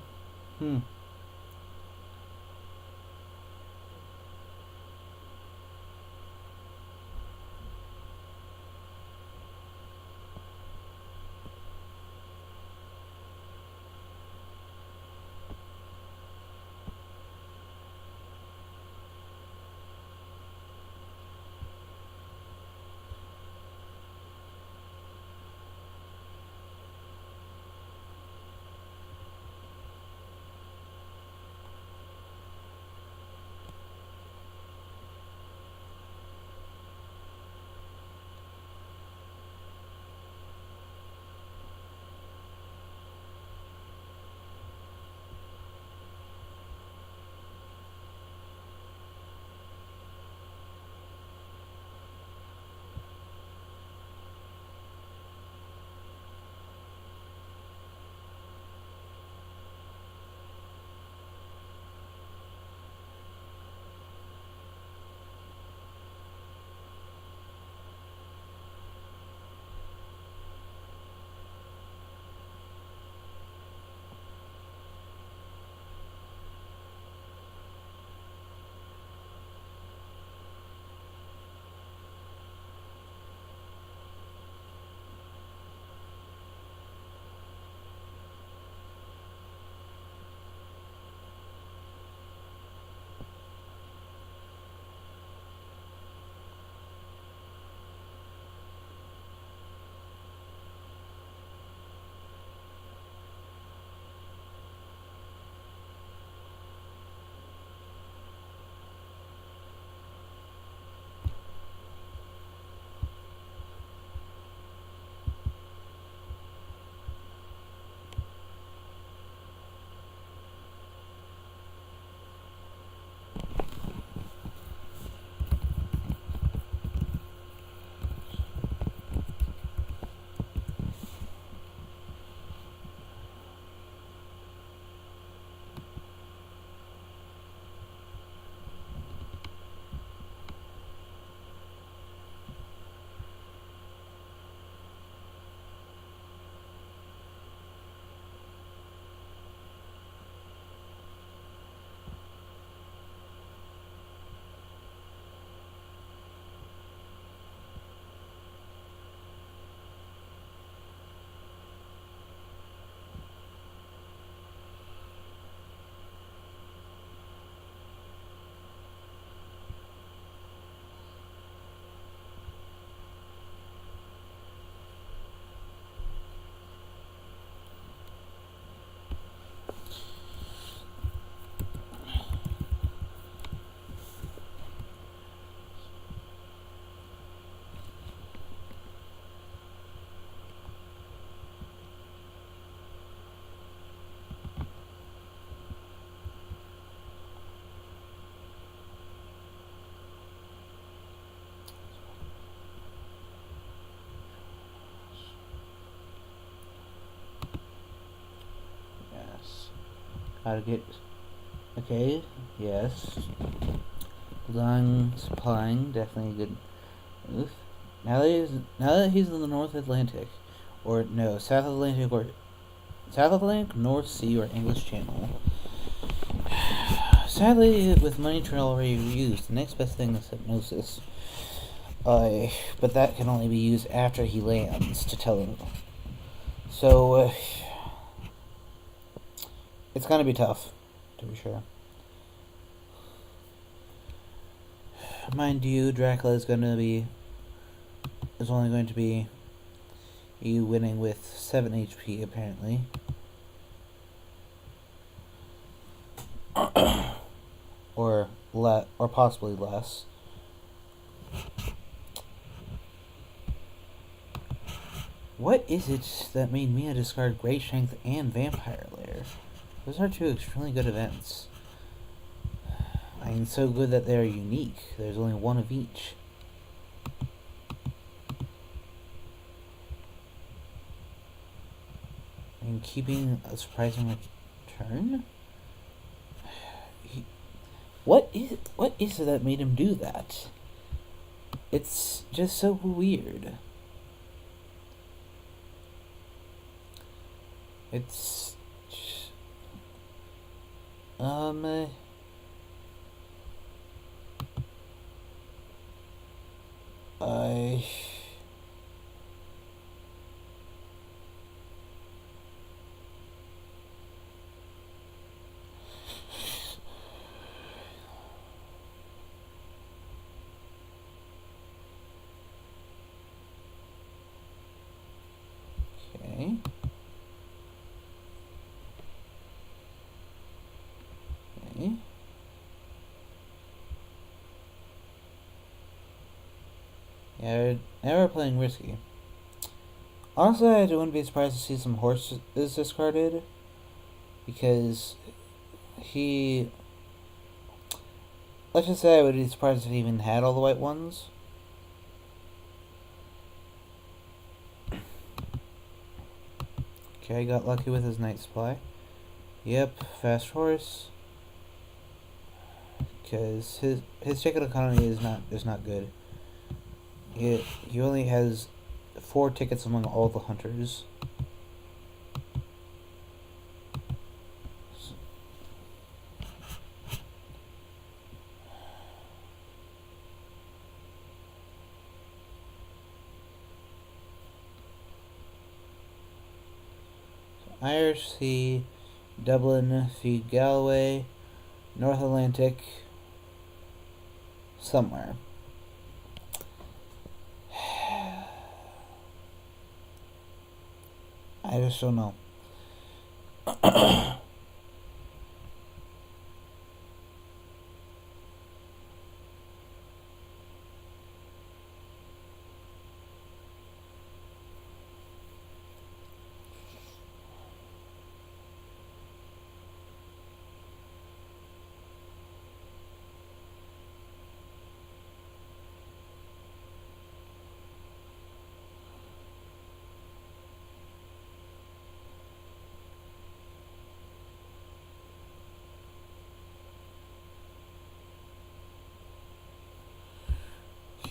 How to get... Okay, yes. Long supplying, definitely a good move. Now that he's in the North Atlantic, or no, South Atlantic, or South Atlantic, North Sea, or English Channel. Sadly, with money train already used, the next best thing is hypnosis. But that can only be used after he lands to tell him. So, it's gonna be tough, to be sure. Mind you, Dracula is only going to be you winning with 7 HP apparently. or possibly less. What is it that made Mia discard Great Strength and Vampire Lair? Those are two extremely good events. I mean, so good that they're unique. There's only one of each. And keeping a surprising return? What is it that made him do that? It's just so weird. It's I okay. Okay. Yeah, now we're playing risky. Honestly, I wouldn't be surprised to see some horses discarded, because he. Let's just say I would be surprised if he even had all the white ones. Okay, I got lucky with his night supply. Yep, fast horse. Because his ticket economy is not good. He only has 4 tickets among all the hunters. Irish Sea, Dublin, feed Galway, North Atlantic, somewhere. I just don't know.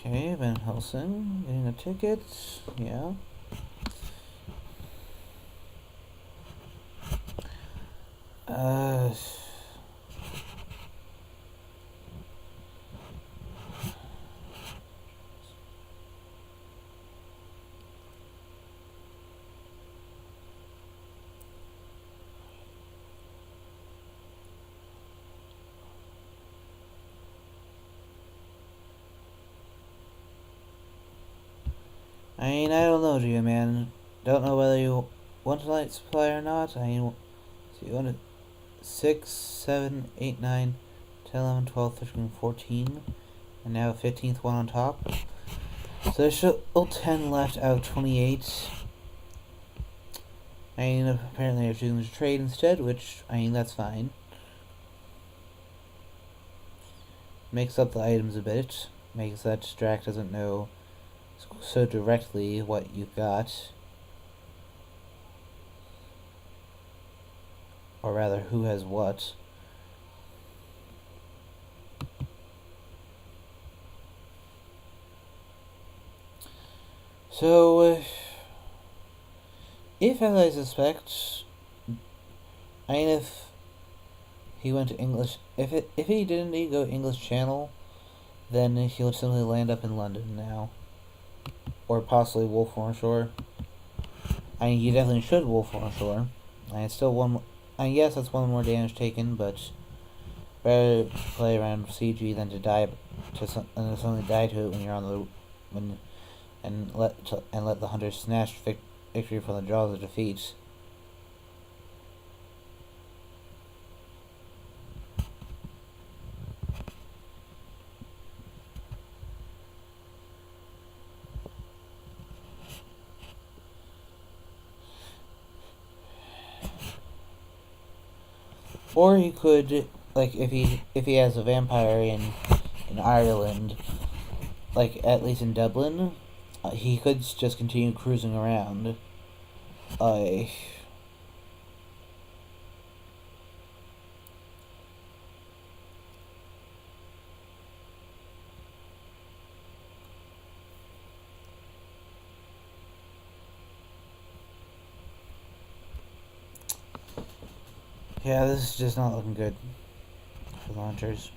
Okay, Van Helsing, getting a ticket, yeah. I mean, I don't know, Geo man. Don't know whether you want a light supply or not. I mean, so you want a 6, 7, 8, 9, 10, 11, 12, 13, 14, and now a 15th one on top. So there's still 10 left out of 28. I mean, apparently I'm choosing to trade instead, which, I mean, that's fine. Makes up the items a bit. Makes that Drac doesn't know so directly what you've got. Or rather, who has what. So, if as I suspect, I mean, if he went to English, if he didn't go English Channel, then he'll simply land up in London now. Or possibly Wolfhorn Shore. I mean, he definitely should Wolfhorn Shore. And it's still one. I mean, yes, that's one more damage taken, but better to play around CG than to die and suddenly die to it when you're on the and let the hunter snatch victory from the jaws of defeat. Or he could like if he has a vampire in Ireland, like at least in Dublin, he could just continue cruising around. I. Yeah, this is just not looking good for launchers.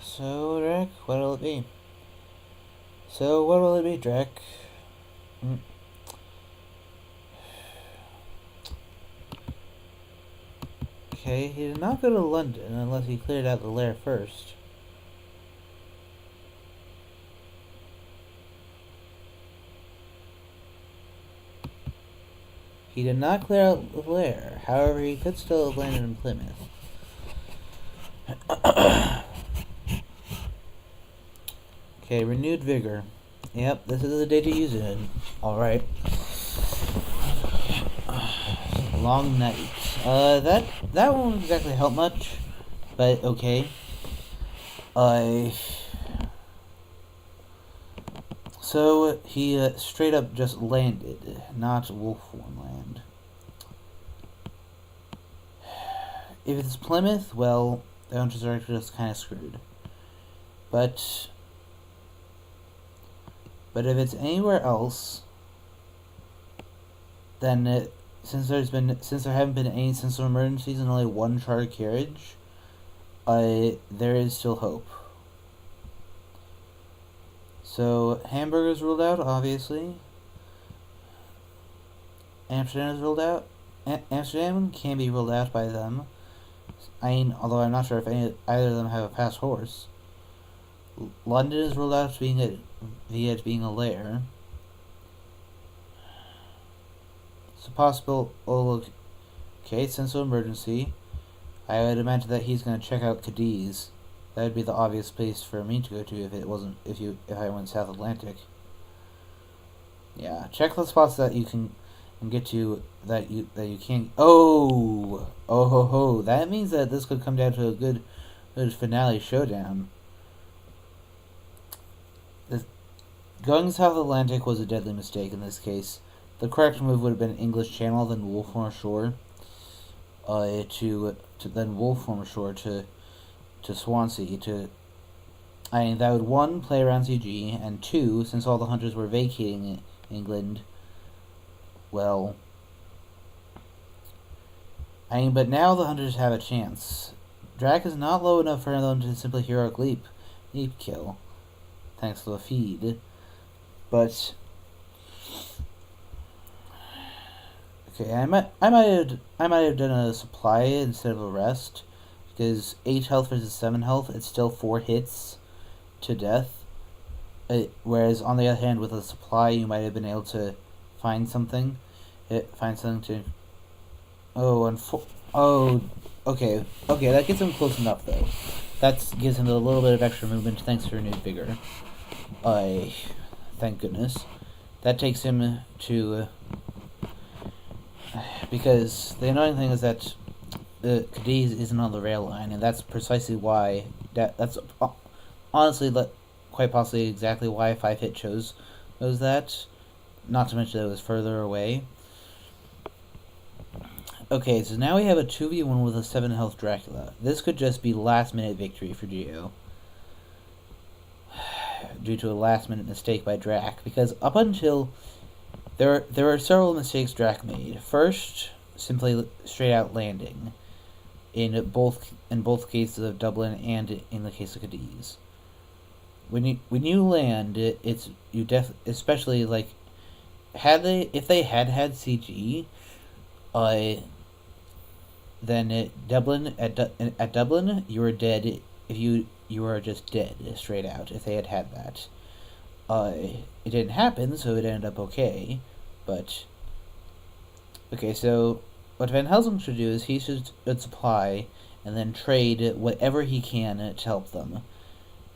So, Drek, what will it be? So, what will it be, Drek? Okay, he did not go to London unless he cleared out the lair first. He did not clear out the lair. However, he could still have landed in Plymouth. Okay, renewed vigor. Yep, this is the day to use it. Alright. Long night. That won't exactly help much, but okay. So he straight up just landed, not Wolfhorn Land. If it's Plymouth, well, the hunters are just kind of screwed. But if it's anywhere else, then since there haven't been any sense of emergencies and only one chartered carriage, there is still hope. So Hamburg is ruled out, obviously. Amsterdam is ruled out. Amsterdam can be ruled out by them. I mean, although I'm not sure if either of them have a fast horse. London is ruled out via it being a lair. It's a possible. Okay, sense of emergency. I would imagine that he's going to check out Cadiz. That would be the obvious place for me to go to if I went South Atlantic. Yeah, check the spots that you can get to that you can't. Oh ho ho! That means that this could come down to a good finale showdown. Going South Atlantic was a deadly mistake in this case. The correct move would have been English Channel, then Wolfhorn Shore, to then Wolfhorn Shore to Swansea that would, one, play around CG, and two, since all the hunters were vacating England, well, but now the hunters have a chance. Drac is not low enough for them to simply heroic leap kill, thanks to the feed, but okay, I might have done a supply instead of a rest. Because 8 health versus 7 health, it's still 4 hits to death. Whereas, on the other hand, with a supply, you might have been able to find something. Okay, that gets him close enough, though. That gives him a little bit of extra movement, thanks to renewed vigor. Thank goodness. That takes him to... because the annoying thing is that Cadiz isn't on the rail line, and that's precisely why. That's honestly, quite possibly exactly why 5-hit chose that. Not to mention that it was further away. Okay, so now we have a 2v1 with a 7 health Dracula. This could just be last minute victory for Geo. Due to a last minute mistake by Drac. Because up until... There are several mistakes Drac made. First, simply straight out landing. In both cases of Dublin and in the case of Cadiz. When you land, especially like if they had CG, then at Dublin you were dead if you were just dead straight out if they had that. It didn't happen, so it ended up okay, but okay. So what Van Helsing should do is he should supply and then trade whatever he can to help them.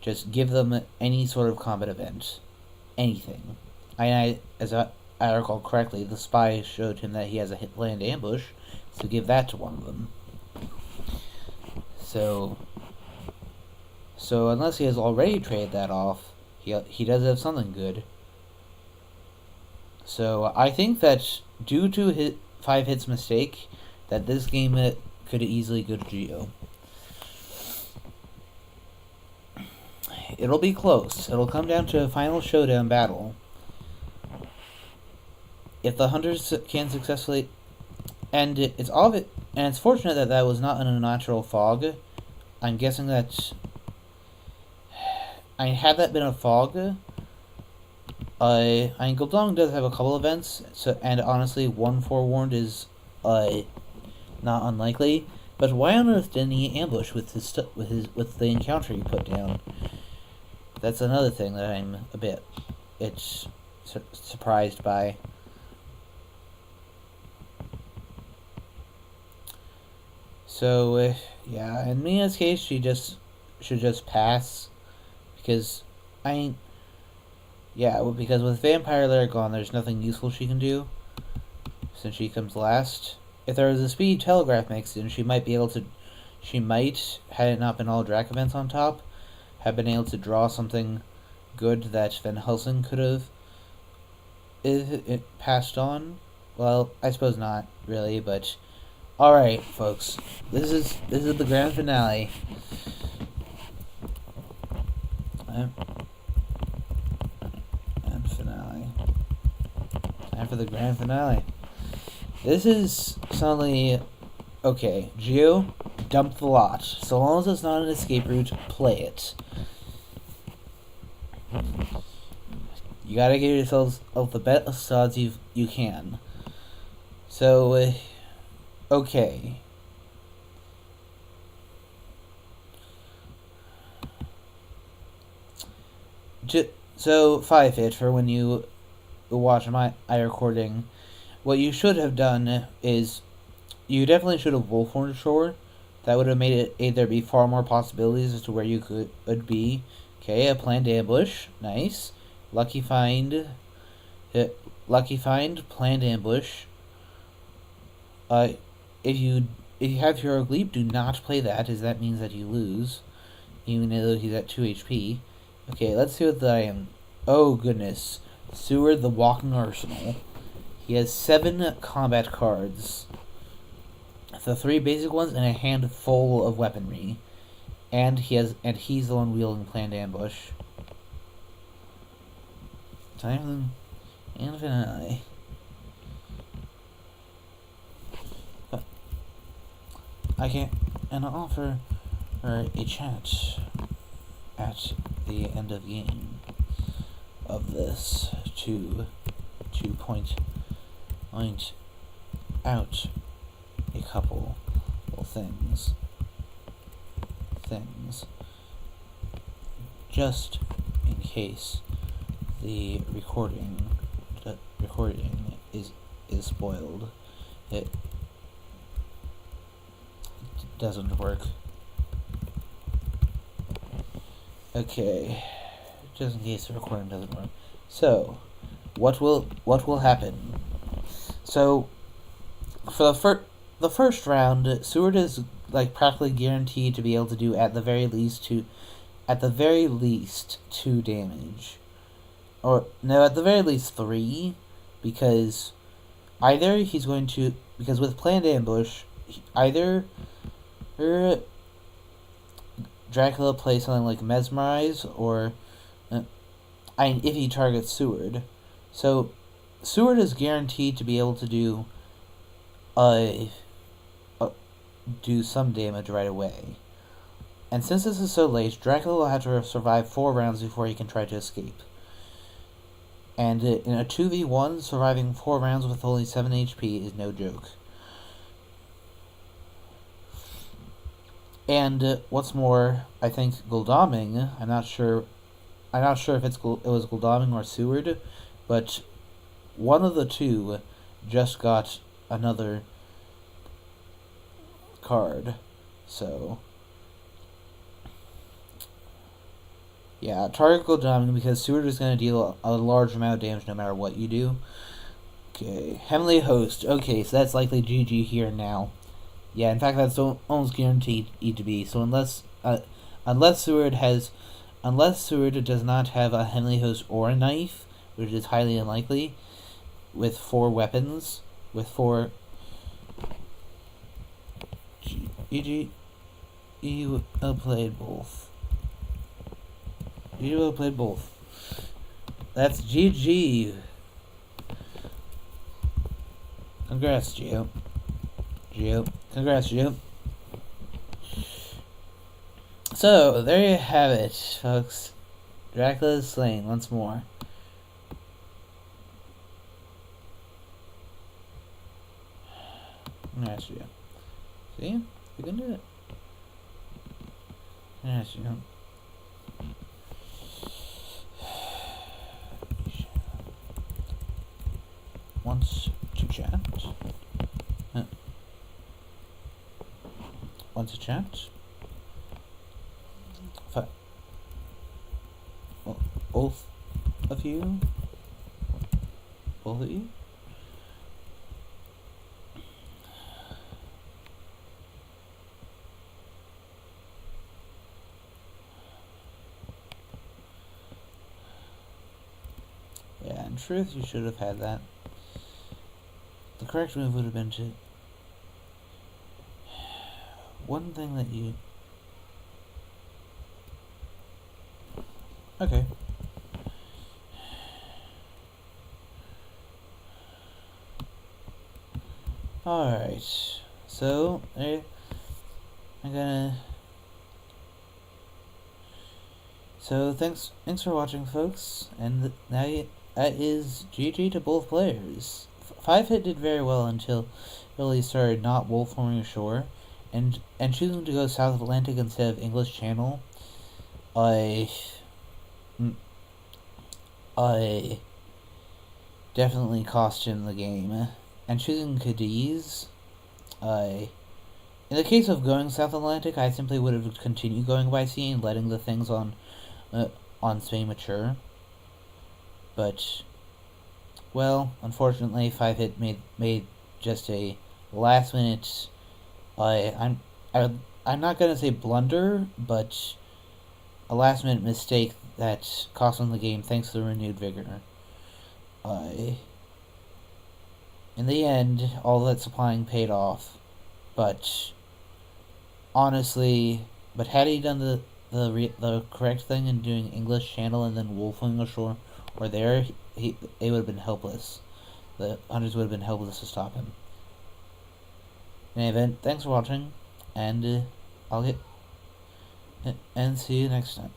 Just give them any sort of combat event, anything. As I recall correctly, the spy showed him that he has a land ambush, so give that to one of them. So unless he has already traded that off, he does have something good. So I think that due to his 5 hits mistake, that this game could easily go to Geo. It'll be close. It'll come down to a final showdown battle. If the hunters can successfully, and it's fortunate that that was not in a natural fog. I'm guessing that. Had that been a fog, Guldong does have a couple events. And honestly, one forewarned is not unlikely. But why on earth didn't he ambush with the encounter he put down? That's another thing that I'm a bit surprised by. So yeah, in Mina's case, she should just pass because because with Vampire Lair gone, there's nothing useful she can do since she comes last. If there was a speed telegraph mixed in, she might, had it not been all Drac events on top, have been able to draw something good that Van Helsing could have passed on. Well, I suppose not really, but alright, folks. This is the grand finale. Time for the grand finale. This is suddenly okay. Geo, dump the lot. So long as it's not an escape route, play it. You gotta give yourselves the best odds you can. So, okay. So 5-hit for when you watch my recording. What you should have done is you definitely should have Wolfhorn Shore. That would have made there be far more possibilities as to where you could be. Okay, a planned ambush, nice. Lucky find, planned ambush. If you have Hero Gleep, do not play that, as that means that you lose, even though he's at 2 HP. Okay, let's see what I am. Oh goodness, Seward the Walking Arsenal. He has 7 combat cards. The 3 basic ones and a handful of weaponry. And he's the one wielding planned ambush. Time and finale. I can offer a chat at the end of game of this to point out a couple of things just in case the recording is spoiled. It doesn't work. Okay, just in case the recording doesn't work. So, what will happen? So, for the first round, Seward is practically guaranteed to be able to do at the very least 2 damage, or no, at the very least 3, because either he's going to because with planned ambush, either Dracula plays something like Mesmerize, or if he targets Seward. So Seward is guaranteed to be able to do some damage right away. And since this is so late, Dracula will have to survive 4 rounds before he can try to escape. And in a 2v1, surviving 4 rounds with only 7 HP is no joke. And what's more, I think Goldaming, I'm not sure if it was Goldaming or Seward, but one of the two just got another card. So yeah, target Goldaming because Seward is going to deal a large amount of damage no matter what you do. Okay, Heavenly Host. Okay, so that's likely GG here and now. Yeah, in fact, that's almost guaranteed to be. So unless Seward does not have a Heavenly Host or a knife, which is highly unlikely, with 4 weapons, with 4. GG. You played both. You played both. That's GG. Congrats, Gio. Congrats, Gio. So, there you have it, folks. Dracula is slain once more. Congrats, Gio. See? You can do it. Congrats, Gio. Wants to chat. Wants to chat. Well, both of you. Yeah, in truth, you should have had that. The correct move would have been to... One thing that you... Okay. Alright. So, I'm gonna... So, thanks for watching, folks. And now that is GG to both players. 5-Hit did very well until really started not wolf forming ashore, and choosing to go South Atlantic instead of English Channel. I definitely cost him the game. And choosing Cadiz, in the case of going South Atlantic, I simply would have continued going by sea and letting the things on Spain mature. But, well, unfortunately, 5-Hit made just a last minute. I'm not gonna say blunder, but a last minute mistake that cost him the game thanks to the renewed vigor. In the end, all that supplying paid off, but honestly, had he done the correct thing in doing English Channel and then wolfing ashore or there, it would have been helpless. The hunters would have been helpless to stop him. In any event, thanks for watching, and see you next time.